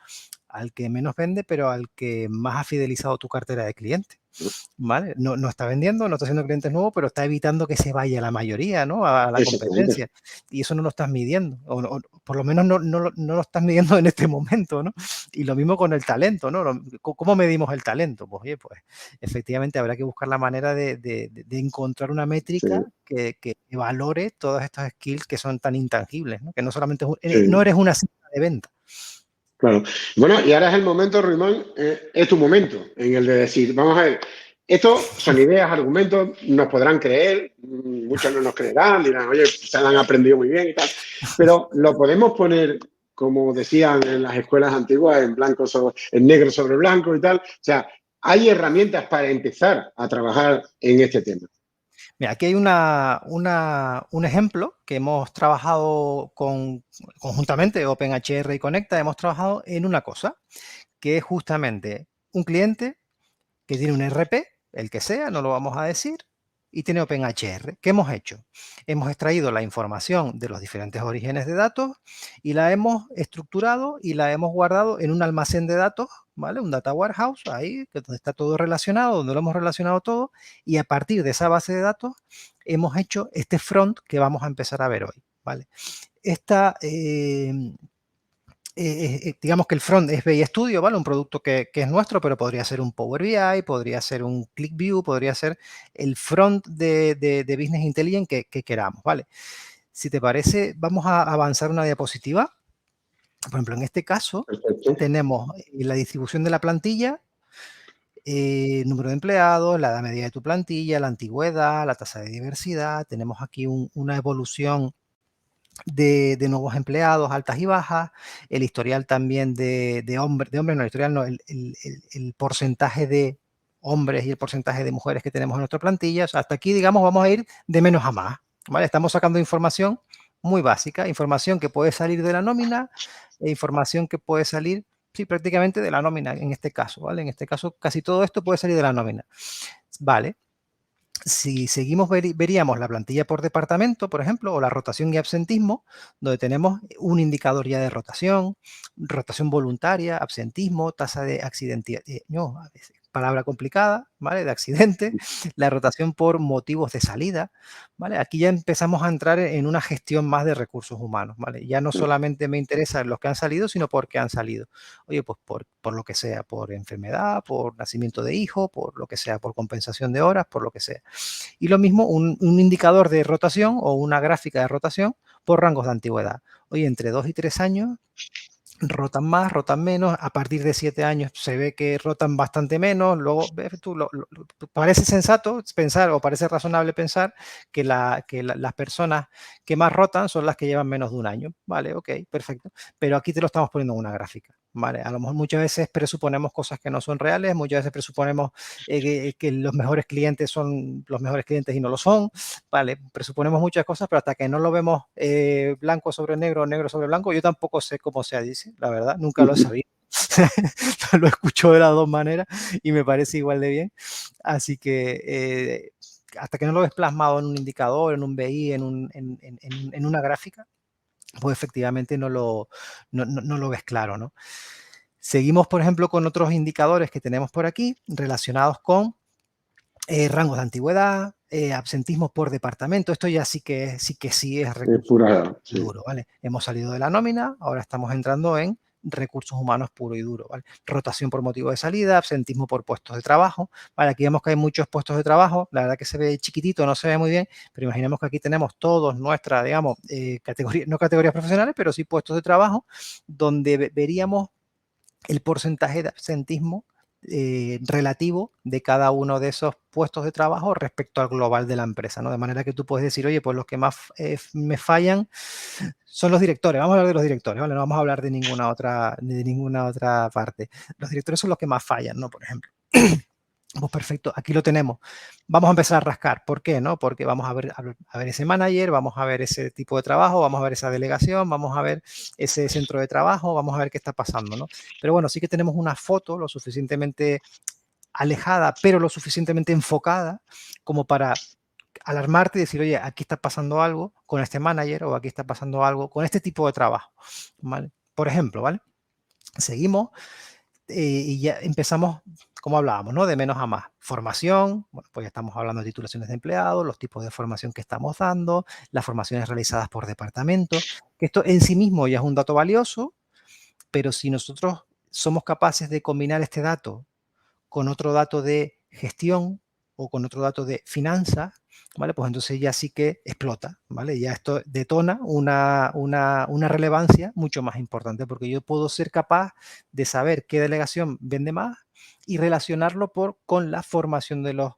al que menos vende, pero al que más ha fidelizado tu cartera de clientes. ¿Vale? No está vendiendo, no está haciendo clientes nuevos, pero está evitando que se vaya la mayoría, ¿no? A la Exactamente. competencia. Y eso no lo estás midiendo, o por lo menos no lo estás midiendo en este momento, ¿no? Y lo mismo con el talento, ¿no? ¿Cómo medimos el talento? Pues oye, pues efectivamente habrá que buscar la manera de encontrar una Sí, métrica que valore todos estos skills que son tan intangibles, ¿no? Que no solamente no sí, eres una cifra de venta. claro. Bueno, y ahora es el momento, Rimán, es tu momento en el de decir, vamos a ver, esto son ideas, argumentos, nos podrán creer, muchos no nos creerán, dirán, oye, se han aprendido muy bien y tal, pero lo podemos poner, como decían en las escuelas antiguas, en negro sobre blanco y tal. O sea, hay herramientas para empezar a trabajar en este tema. Mira, aquí hay un ejemplo que hemos trabajado conjuntamente, OpenHR y Conecta, hemos trabajado en una cosa, que es justamente un cliente que tiene un RP, el que sea, no lo vamos a decir, y tiene OpenHR. ¿Qué hemos hecho? Hemos extraído la información de los diferentes orígenes de datos y la hemos estructurado y la hemos guardado en un almacén de datos, ¿vale? Un data warehouse ahí, donde está todo relacionado, donde lo hemos relacionado todo, y a partir de esa base de datos hemos hecho este front que vamos a empezar a ver hoy, ¿vale? Esta, digamos que el front es BI Studio, ¿vale? Un producto que es nuestro, pero podría ser un Power BI, podría ser un ClickView, podría ser el front de Business Intelligence que queramos, ¿vale? Si te parece, vamos a avanzar una diapositiva. Por ejemplo, en este caso Perfecto. tenemos la distribución de la plantilla, número de empleados, la edad media de tu plantilla, la antigüedad, la tasa de diversidad. Tenemos aquí una evolución de nuevos empleados, altas y bajas, el historial también de hombres, no, el historial no, el porcentaje de hombres y el porcentaje de mujeres que tenemos en nuestra plantilla. O sea, hasta aquí, digamos, vamos a ir de menos a más, ¿vale? Estamos sacando información muy básica, información que puede salir de la nómina e información que puede salir, sí, prácticamente de la nómina en este caso, ¿vale? En este caso, casi todo esto puede salir de la nómina, ¿vale? Si seguimos, veríamos la plantilla por departamento, por ejemplo, o la rotación y absentismo, donde tenemos un indicador ya de rotación, rotación voluntaria, absentismo, tasa de accidente, no, a veces, palabra complicada, ¿vale? De accidente, la rotación por motivos de salida, ¿vale? Aquí ya empezamos a entrar en una gestión más de recursos humanos, ¿vale? Ya no solamente me interesan los que han salido, sino por qué han salido. Oye, pues por lo que sea, por enfermedad, por nacimiento de hijo, por lo que sea, por compensación de horas, por lo que sea. Y lo mismo, un indicador de rotación o una gráfica de rotación por rangos de antigüedad. Oye, entre 2 y 3 años rotan más, rotan menos, a partir de 7 años se ve que rotan bastante menos, luego ves tú, parece sensato pensar o parece razonable pensar que, las personas que más rotan son las que llevan menos de un año, vale, ok, perfecto, pero aquí te lo estamos poniendo en una gráfica, vale, a lo mejor muchas veces presuponemos cosas que no son reales, muchas veces presuponemos que los mejores clientes son los mejores clientes y no lo son, vale, presuponemos muchas cosas, pero hasta que no lo vemos blanco sobre negro, negro sobre blanco, yo tampoco sé cómo se dice, la verdad, nunca lo he sabido. Lo escucho de las dos maneras y me parece igual de bien. Así que hasta que no lo ves plasmado en un indicador, en un BI, en una gráfica, pues efectivamente no lo ves claro, ¿no? Seguimos, por ejemplo, con otros indicadores que tenemos por aquí relacionados con rangos de antigüedad, absentismo por departamento. Esto ya sí es recursos Pura, sí. duro, ¿vale? Hemos salido de la nómina, ahora estamos entrando en recursos humanos puro y duro, ¿vale? Rotación por motivo de salida, absentismo por puestos de trabajo, ¿vale? Aquí vemos que hay muchos puestos de trabajo, la verdad que se ve chiquitito, no se ve muy bien, pero imaginemos que aquí tenemos todos nuestras, digamos, no categorías profesionales, pero sí puestos de trabajo, donde veríamos el porcentaje de absentismo relativo de cada uno de esos puestos de trabajo respecto al global de la empresa, ¿no? De manera que tú puedes decir, oye, pues los que más me fallan son los directores. Vamos a hablar de los directores, ¿vale? No vamos a hablar de ninguna otra parte. Los directores son los que más fallan, ¿no? Por ejemplo. Pues perfecto, aquí lo tenemos. Vamos a empezar a rascar. ¿Por qué? ¿No? Porque vamos a ver ese manager, vamos a ver ese tipo de trabajo, vamos a ver esa delegación, vamos a ver ese centro de trabajo, vamos a ver qué está pasando, ¿no? Pero bueno, sí que tenemos una foto lo suficientemente alejada, pero lo suficientemente enfocada como para alarmarte y decir, oye, aquí está pasando algo con este manager o aquí está pasando algo con este tipo de trabajo, ¿vale? Por ejemplo, ¿vale? Seguimos y ya empezamos, como hablábamos, ¿no? De menos a más. Formación, bueno, pues ya estamos hablando de titulaciones de empleados, los tipos de formación que estamos dando, las formaciones realizadas por departamento, que esto en sí mismo ya es un dato valioso, pero si nosotros somos capaces de combinar este dato con otro dato de gestión o con otro dato de finanzas, ¿vale? Pues entonces ya sí que explota, ¿vale? Ya esto detona una relevancia mucho más importante porque yo puedo ser capaz de saber qué delegación vende más y relacionarlo con la formación de los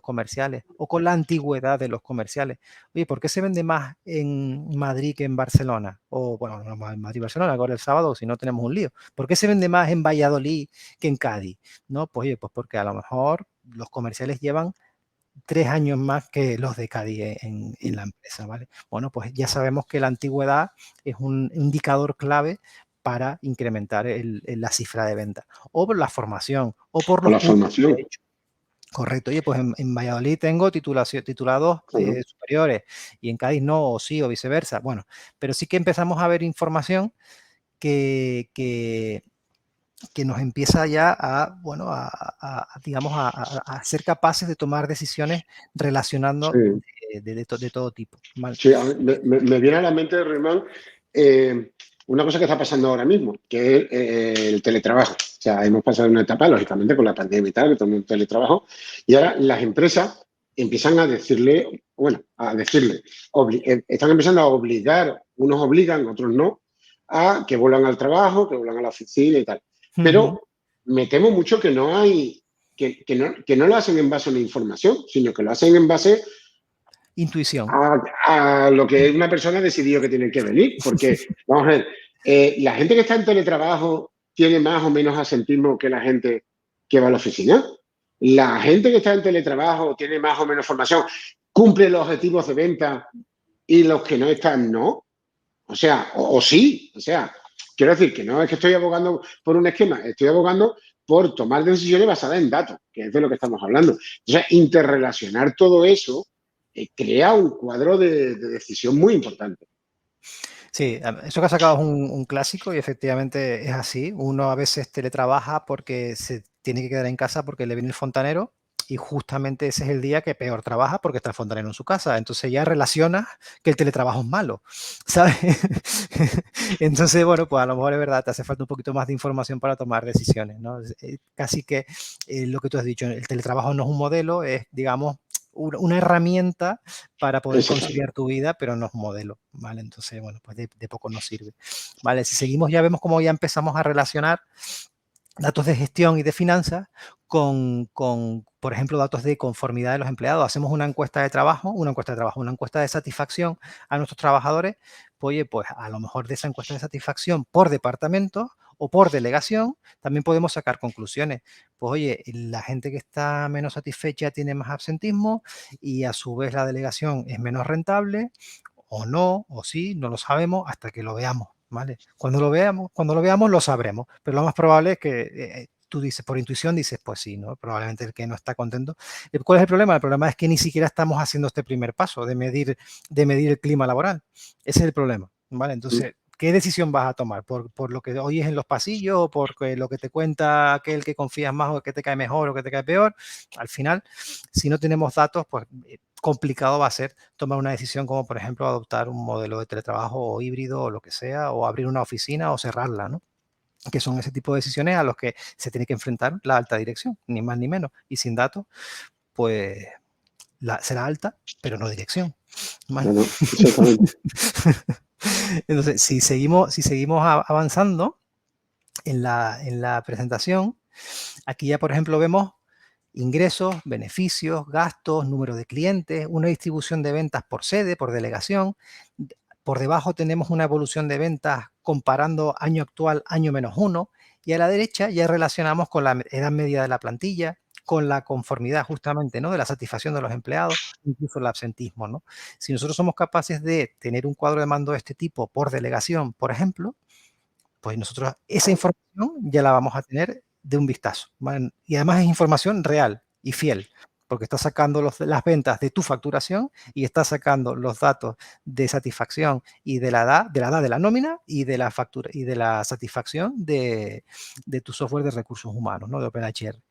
comerciales o con la antigüedad de los comerciales. Oye, ¿por qué se vende más en Madrid que en Barcelona? O, bueno, no en Madrid y Barcelona, ahora el sábado, si no tenemos un lío. ¿Por qué se vende más en Valladolid que en Cádiz? ¿No? Pues oye, pues porque a lo mejor los comerciales llevan 3 años más que los de Cádiz en la empresa, ¿vale? Bueno, pues ya sabemos que la antigüedad es un indicador clave para incrementar la cifra de venta. O por la formación, o por O los la cursos que formación. he hecho. Correcto. Oye, pues en Valladolid tengo titulados Claro. superiores y en Cádiz no, o sí, o viceversa. Bueno, pero sí que empezamos a ver información que nos empieza ya a, bueno, digamos, a ser capaces de tomar decisiones relacionando Sí. de todo tipo, ¿vale? Sí, a mí me viene a la mente, Román, una cosa que está pasando ahora mismo, que es el teletrabajo. O sea, hemos pasado una etapa, lógicamente, con la pandemia y tal, que todo el mundo teletrabajo, y ahora las empresas empiezan a decirle, bueno, están empezando a obligar, unos obligan, otros no, a que vuelvan al trabajo, que vuelvan a la oficina y tal. Ujú. Pero me temo mucho que no hay. que no lo hacen en base a una información, sino que lo hacen en base Intuición. a lo que una persona ha decidido que tiene que venir. Porque, vamos a ver, la gente que está en teletrabajo tiene más o menos asentismo que la gente que va a la oficina. La gente que está en teletrabajo tiene más o menos formación, cumple los objetivos de venta y los que no están, no. O sea, o sí. O sea, quiero decir que no es que estoy abogando por un esquema, estoy abogando por tomar decisiones basadas en datos, que es de lo que estamos hablando. O sea, interrelacionar todo eso crea un cuadro de decisión muy importante. Sí, eso que has sacado es un clásico y efectivamente es así. Uno a veces teletrabaja porque se tiene que quedar en casa porque le viene el fontanero y justamente ese es el día que peor trabaja porque está el fontanero en su casa. Entonces ya relacionas que el teletrabajo es malo, ¿sabes? Entonces, bueno, pues a lo mejor es verdad, te hace falta un poquito más de información para tomar decisiones, ¿no? Casi que lo que tú has dicho, el teletrabajo no es un modelo, es, digamos, una herramienta para poder conciliar tu vida, pero no es un modelo, ¿vale? Entonces, bueno, pues de poco nos sirve. Vale, si seguimos ya vemos cómo ya empezamos a relacionar datos de gestión y de finanzas con, por ejemplo, datos de conformidad de los empleados. Hacemos una encuesta de trabajo, una encuesta de satisfacción a nuestros trabajadores. Pues, oye, pues a lo mejor de esa encuesta de satisfacción por departamento o por delegación, también podemos sacar conclusiones. Pues oye, la gente que está menos satisfecha tiene más absentismo y a su vez la delegación es menos rentable, o no, o sí, no lo sabemos hasta que lo veamos, ¿vale? Cuando lo veamos lo sabremos, pero lo más probable es que tú dices, por intuición dices, pues sí, ¿no? Probablemente el que no está contento. ¿Cuál es el problema? El problema es que ni siquiera estamos haciendo este primer paso de medir el clima laboral. Ese es el problema, ¿vale? Entonces, ¿qué decisión vas a tomar? ¿Por lo que oyes en los pasillos o por lo que te cuenta aquel que confías más o que te cae mejor o que te cae peor? Al final, si no tenemos datos, pues complicado va a ser tomar una decisión como, por ejemplo, adoptar un modelo de teletrabajo o híbrido o lo que sea, o abrir una oficina o cerrarla, ¿no? Que son ese tipo de decisiones a los que se tiene que enfrentar la alta dirección, ni más ni menos. Y sin datos, pues será alta, pero no dirección. ¿Vale? No, no, exactamente. Entonces, si seguimos avanzando en la presentación, aquí ya, por ejemplo, vemos ingresos, beneficios, gastos, número de clientes, una distribución de ventas por sede, por delegación. Por debajo tenemos una evolución de ventas comparando año actual, año menos uno. Y a la derecha ya relacionamos con la edad media de la plantilla, con la conformidad justamente, ¿no? De la satisfacción de los empleados, incluso el absentismo, ¿no? Si nosotros somos capaces de tener un cuadro de mando de este tipo por delegación, por ejemplo, pues nosotros esa información ya la vamos a tener de un vistazo, ¿vale? Y además es información real y fiel, porque estás sacando las ventas de tu facturación y estás sacando los datos de satisfacción y de la edad de la nómina y de la factura y de la satisfacción de tu software de recursos humanos, ¿no? De OpenHR.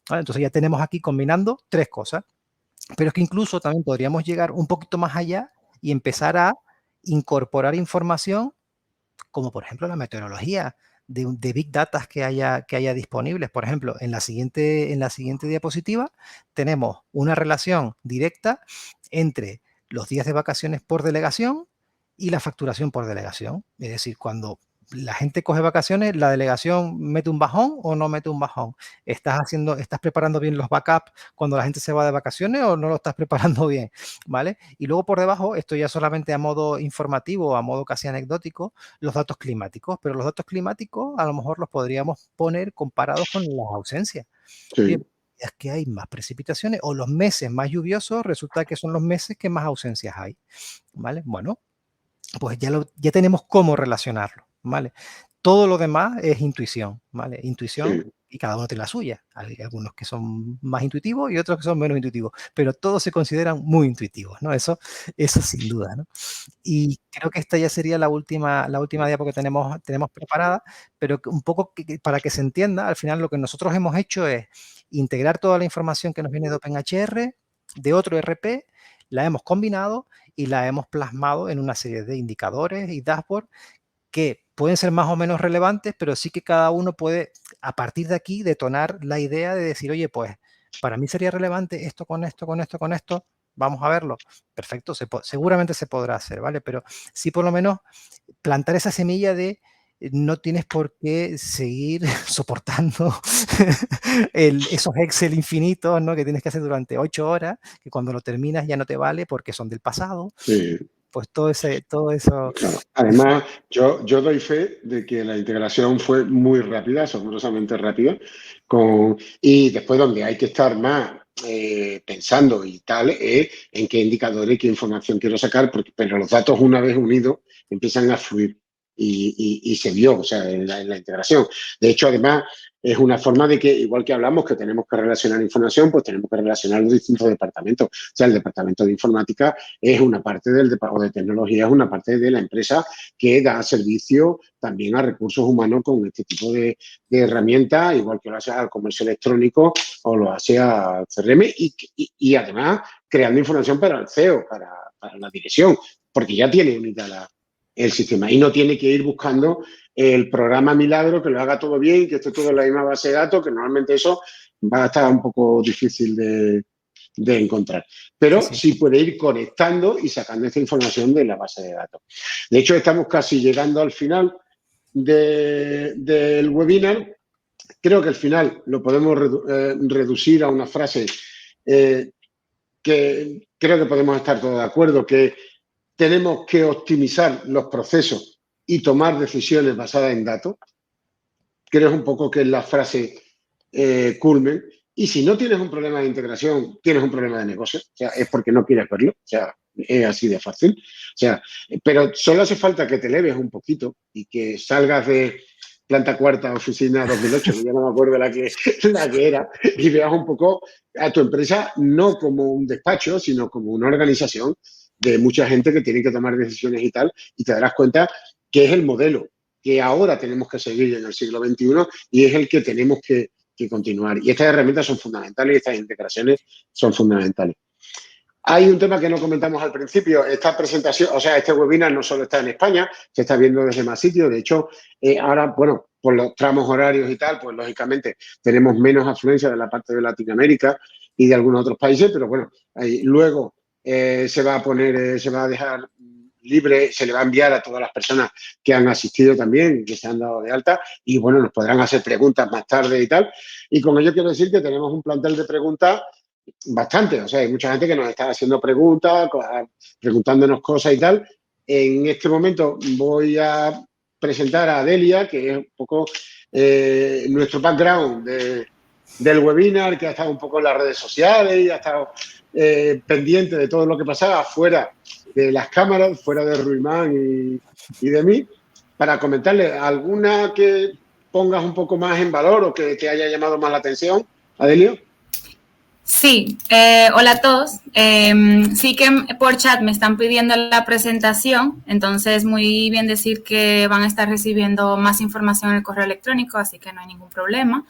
¿Vale? Entonces ya tenemos aquí combinando tres cosas, pero es que incluso también podríamos llegar un poquito más allá y empezar a incorporar información como por ejemplo la meteorología, de Big Data que haya disponibles. Por ejemplo, en la siguiente diapositiva tenemos una relación directa entre los días de vacaciones por delegación y la facturación por delegación. Es decir, cuando la gente coge vacaciones, la delegación mete un bajón o no mete un bajón. ¿Estás preparando bien los backups cuando la gente se va de vacaciones o no lo estás preparando bien? ¿Vale? Y luego por debajo, esto ya solamente a modo informativo, a modo casi anecdótico, los datos climáticos, pero los datos climáticos a lo mejor los podríamos poner comparados con las ausencias. Oye, Sí. es que hay más precipitaciones o los meses más lluviosos resulta que son los meses que más ausencias hay, ¿vale? Bueno, pues ya tenemos cómo relacionarlo, ¿vale? Todo lo demás es intuición, ¿vale? Intuición Sí. y cada uno tiene la suya. Hay algunos que son más intuitivos y otros que son menos intuitivos, pero todos se consideran muy intuitivos, ¿no? Eso sin duda, ¿no? Y creo que esta ya sería la última diapo que tenemos preparada, pero un poco para que se entienda, al final lo que nosotros hemos hecho es integrar toda la información que nos viene de OpenHR, de otro RP, la hemos combinado y la hemos plasmado en una serie de indicadores y dashboards que pueden ser más o menos relevantes, pero sí que cada uno puede, a partir de aquí, detonar la idea de decir, oye, pues para mí sería relevante esto con esto, con esto, con esto, vamos a verlo. Perfecto, seguramente se podrá hacer, ¿vale? Pero sí por lo menos plantar esa semilla de no tienes por qué seguir soportando esos Excel infinitos, ¿no? Que tienes que hacer durante 8 horas, que cuando lo terminas ya no te vale porque son del pasado. Sí. Pues todo eso. Claro. Además, yo doy fe de que la integración fue muy rápida, asombrosamente rápida, y después donde hay que estar más pensando y tal es en qué indicadores, qué información quiero sacar, pero los datos una vez unidos empiezan a fluir y se vio, o sea, en la integración. De hecho, además, es una forma de que, igual que hablamos que tenemos que relacionar información, pues tenemos que relacionar los distintos departamentos. O sea, el departamento de informática es una parte o de tecnología, es una parte de la empresa que da servicio también a recursos humanos con este tipo de herramientas, igual que lo hace al comercio electrónico o lo hace al CRM y además creando información para el CEO, para la dirección, porque ya tiene unidad el sistema y no tiene que ir buscando el programa milagro que lo haga todo bien, que esté todo en la misma base de datos, que normalmente eso va a estar un poco difícil de encontrar. Pero sí puede ir conectando y sacando esta información de la base de datos. De hecho, estamos casi llegando al final del webinar. Creo que al final lo podemos reducir a una frase que creo que podemos estar todos de acuerdo, que tenemos que optimizar los procesos y tomar decisiones basadas en datos. Creo un poco que es la frase culmen. Y si no tienes un problema de integración, tienes un problema de negocio. O sea, es porque no quieres verlo. O sea, es así de fácil. O sea, pero solo hace falta que te eleves un poquito y que salgas de planta cuarta, oficina 2008, que ya no me acuerdo la que era, y veas un poco a tu empresa no como un despacho, sino como una organización de mucha gente que tiene que tomar decisiones y tal, y te darás cuenta que es el modelo que ahora tenemos que seguir en el siglo XXI y es el que tenemos que continuar. Y estas herramientas son fundamentales y estas integraciones son fundamentales. Hay un tema que no comentamos al principio. Esta presentación, o sea, este webinar no solo está en España, se está viendo desde más sitios. De hecho, ahora, bueno, por los tramos horarios y tal, pues lógicamente tenemos menos afluencia de la parte de Latinoamérica y de algunos otros países, pero bueno, luego se va a poner, se va a dejar libre, se le va a enviar a todas las personas que han asistido también, que se han dado de alta, y bueno, nos podrán hacer preguntas más tarde y tal. Y con ello quiero decir que tenemos un plantel de preguntas bastante, o sea, hay mucha gente que nos está haciendo preguntas, preguntándonos cosas y tal. En este momento voy a presentar a Delia, que es un poco nuestro background del webinar, que ha estado un poco en las redes sociales y ha estado pendiente de todo lo que pasaba fuera de las cámaras, fuera de Ruimán y de mí, para comentarle alguna que pongas un poco más en valor o que te haya llamado más la atención, Adelio. Sí, hola a todos. Sí que por chat me están pidiendo la presentación, entonces muy bien decir que van a estar recibiendo más información en el correo electrónico, así que no hay ningún problema.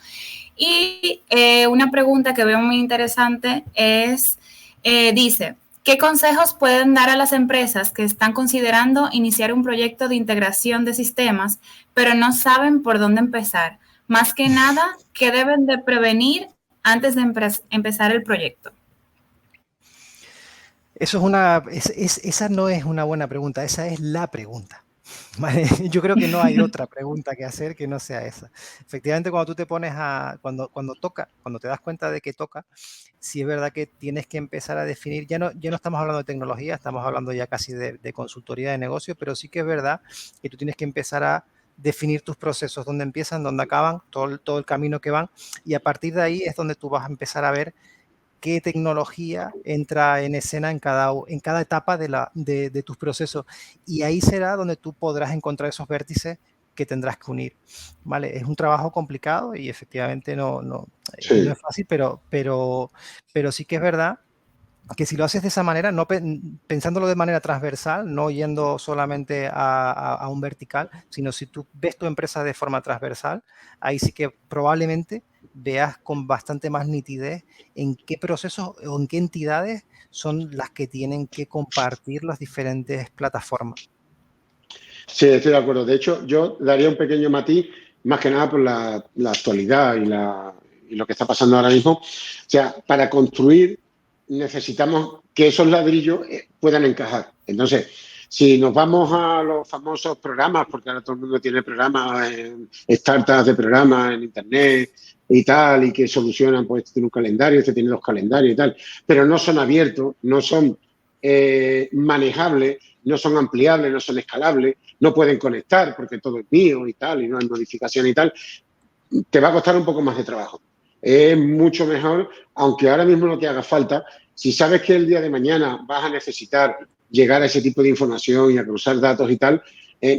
Y una pregunta que veo muy interesante es, dice, ¿qué consejos pueden dar a las empresas que están considerando iniciar un proyecto de integración de sistemas, pero no saben por dónde empezar? Más que nada, ¿qué deben de prevenir antes de empezar el proyecto? Eso esa no es una buena pregunta, esa es la pregunta. ¿Vale? Yo creo que no hay otra pregunta que hacer que no sea esa. Efectivamente, cuando tú te pones cuando te das cuenta de que toca, sí es verdad que tienes que empezar a definir, ya no estamos hablando de tecnología, estamos hablando ya casi de consultoría de negocio, pero sí que es verdad que tú tienes que empezar a definir tus procesos, dónde empiezan, dónde acaban, todo el camino que van, y a partir de ahí es donde tú vas a empezar a ver qué tecnología entra en escena en cada etapa de tus procesos. Y ahí será donde tú podrás encontrar esos vértices que tendrás que unir. ¿Vale? Es un trabajo complicado y efectivamente no es fácil, pero sí que es verdad que si lo haces de esa manera, no pensándolo de manera transversal, no yendo solamente a un vertical, sino si tú ves tu empresa de forma transversal, ahí sí que probablemente veas con bastante más nitidez en qué procesos o en qué entidades son las que tienen que compartir las diferentes plataformas. Sí, estoy de acuerdo. De hecho, yo daría un pequeño matiz, más que nada por la actualidad y lo que está pasando ahora mismo. O sea, para construir necesitamos que esos ladrillos puedan encajar. Entonces, Si nos vamos a los famosos programas, porque ahora todo el mundo tiene programas, startups de programas en Internet y tal, y que solucionan, pues tiene un calendario, tiene 2 calendarios y tal, pero no son abiertos, no son manejables, no son ampliables, no son escalables, no pueden conectar porque todo es mío y tal, y no hay modificación y tal, te va a costar un poco más de trabajo. Es mucho mejor, aunque ahora mismo no te haga falta, si sabes que el día de mañana vas a necesitar llegar a ese tipo de información y a cruzar datos y tal,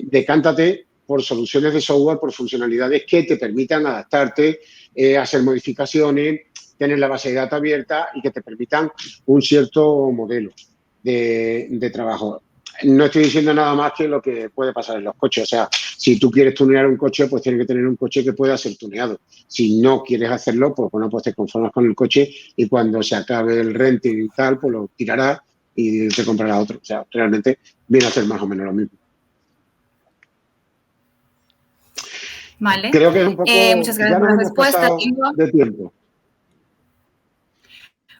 decántate por soluciones de software, por funcionalidades que te permitan adaptarte, hacer modificaciones, tener la base de datos abierta y que te permitan un cierto modelo de trabajo. No estoy diciendo nada más que lo que puede pasar en los coches. O sea, si tú quieres tunear un coche, pues tienes que tener un coche que pueda ser tuneado. Si no quieres hacerlo, pues bueno, pues te conformas con el coche y cuando se acabe el renting y tal, pues lo tirarás y te comprará otro. O sea, realmente viene a ser más o menos lo mismo. Vale. Creo que es un poco... muchas gracias ya por nos la hemos respuesta. pasado de tiempo.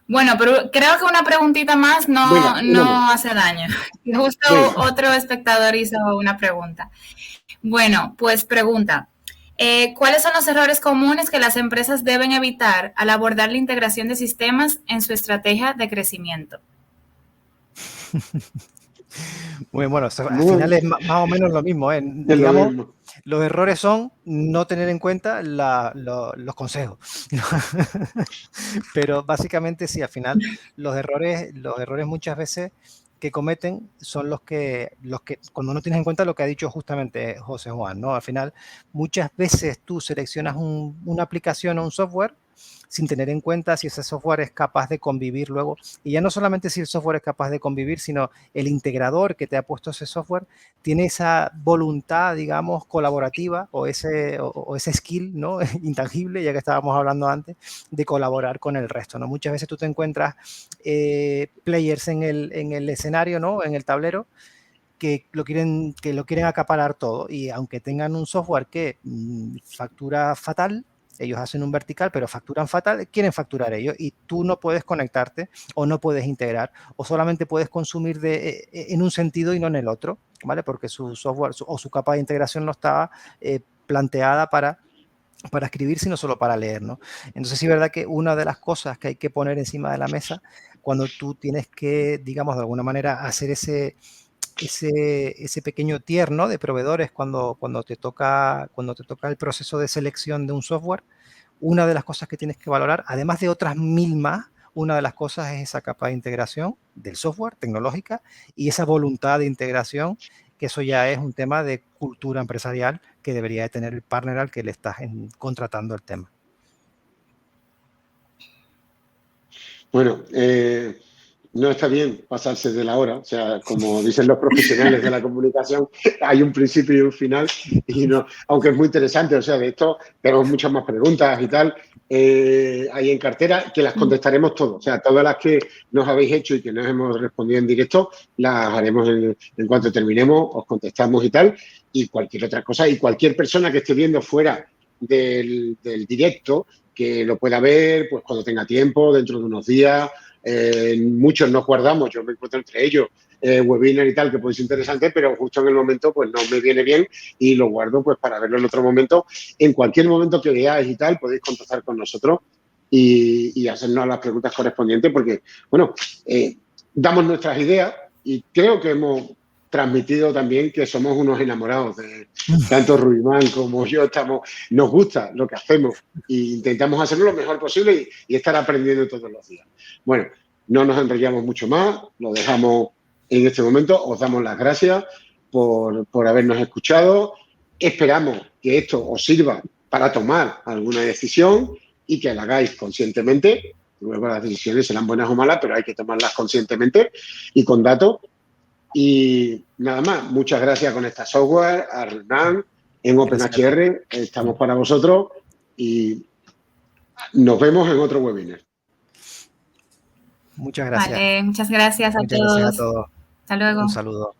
Bueno, pero creo que una preguntita más no hace daño. Justo otro espectador hizo una pregunta. Bueno, pues pregunta. ¿Cuáles son los errores comunes que las empresas deben evitar al abordar la integración de sistemas en su estrategia de crecimiento? Muy bueno, al final es más o menos lo mismo. Digamos, los errores son no tener en cuenta los consejos. Pero básicamente sí, al final los errores muchas veces que cometen son los que cuando no tienes en cuenta lo que ha dicho justamente José Juan, ¿no? Al final muchas veces tú seleccionas una aplicación o un software sin tener en cuenta si ese software es capaz de convivir luego. Y ya no solamente si el software es capaz de convivir, sino el integrador que te ha puesto ese software tiene esa voluntad, digamos, colaborativa o ese skill, ¿no? Intangible, ya que estábamos hablando antes, de colaborar con el resto, ¿no? Muchas veces tú te encuentras players en el escenario, ¿no? En el tablero, que lo quieren acaparar todo, y aunque tengan un software que factura fatal, ellos hacen un vertical, pero facturan fatal, quieren facturar ellos, y tú no puedes conectarte o no puedes integrar, o solamente puedes consumir en un sentido y no en el otro, ¿vale? Porque su software o su capa de integración no estaba planteada para escribir, sino solo para leer, ¿no? Entonces sí es verdad que una de las cosas que hay que poner encima de la mesa cuando tú tienes que, digamos, de alguna manera hacer ese pequeño tier, ¿no? De proveedores cuando te toca el proceso de selección de un software, una de las cosas que tienes que valorar, además de otras 1000 más, una de las cosas es esa capa de integración del software tecnológica y esa voluntad de integración, que eso ya es un tema de cultura empresarial que debería de tener el partner al que le estás contratando el tema. Bueno, no está bien pasarse de la hora, o sea, como dicen los profesionales de la comunicación, hay un principio y un final, y no, aunque es muy interesante, o sea, de esto tenemos muchas más preguntas y tal, ahí en cartera, que las contestaremos todas, o sea, todas las que nos habéis hecho y que no hemos respondido en directo, las haremos en cuanto terminemos, os contestamos y tal, y cualquier otra cosa, y cualquier persona que esté viendo fuera del directo, que lo pueda ver pues cuando tenga tiempo, dentro de unos días. Muchos nos guardamos, yo me encuentro entre ellos, webinar y tal, que puede ser interesante, pero justo en el momento pues no me viene bien y lo guardo pues para verlo en otro momento. En cualquier momento que veáis y tal, podéis contactar con nosotros y hacernos las preguntas correspondientes porque, bueno, damos nuestras ideas y creo que hemos transmitido también que somos unos enamorados de tanto Ruimán como yo, nos gusta lo que hacemos e intentamos hacerlo lo mejor posible y estar aprendiendo todos los días. Bueno, no nos enrollamos mucho más, lo dejamos en este momento, os damos las gracias por habernos escuchado, esperamos que esto os sirva para tomar alguna decisión y que la hagáis conscientemente. Luego las decisiones serán buenas o malas, pero hay que tomarlas conscientemente y con datos. Y nada más, muchas gracias con esta software, a Renan, en OpenHR, estamos para vosotros y nos vemos en otro webinar. Muchas gracias. Vale, muchas gracias a todos. Gracias a todos. Hasta luego. Un saludo.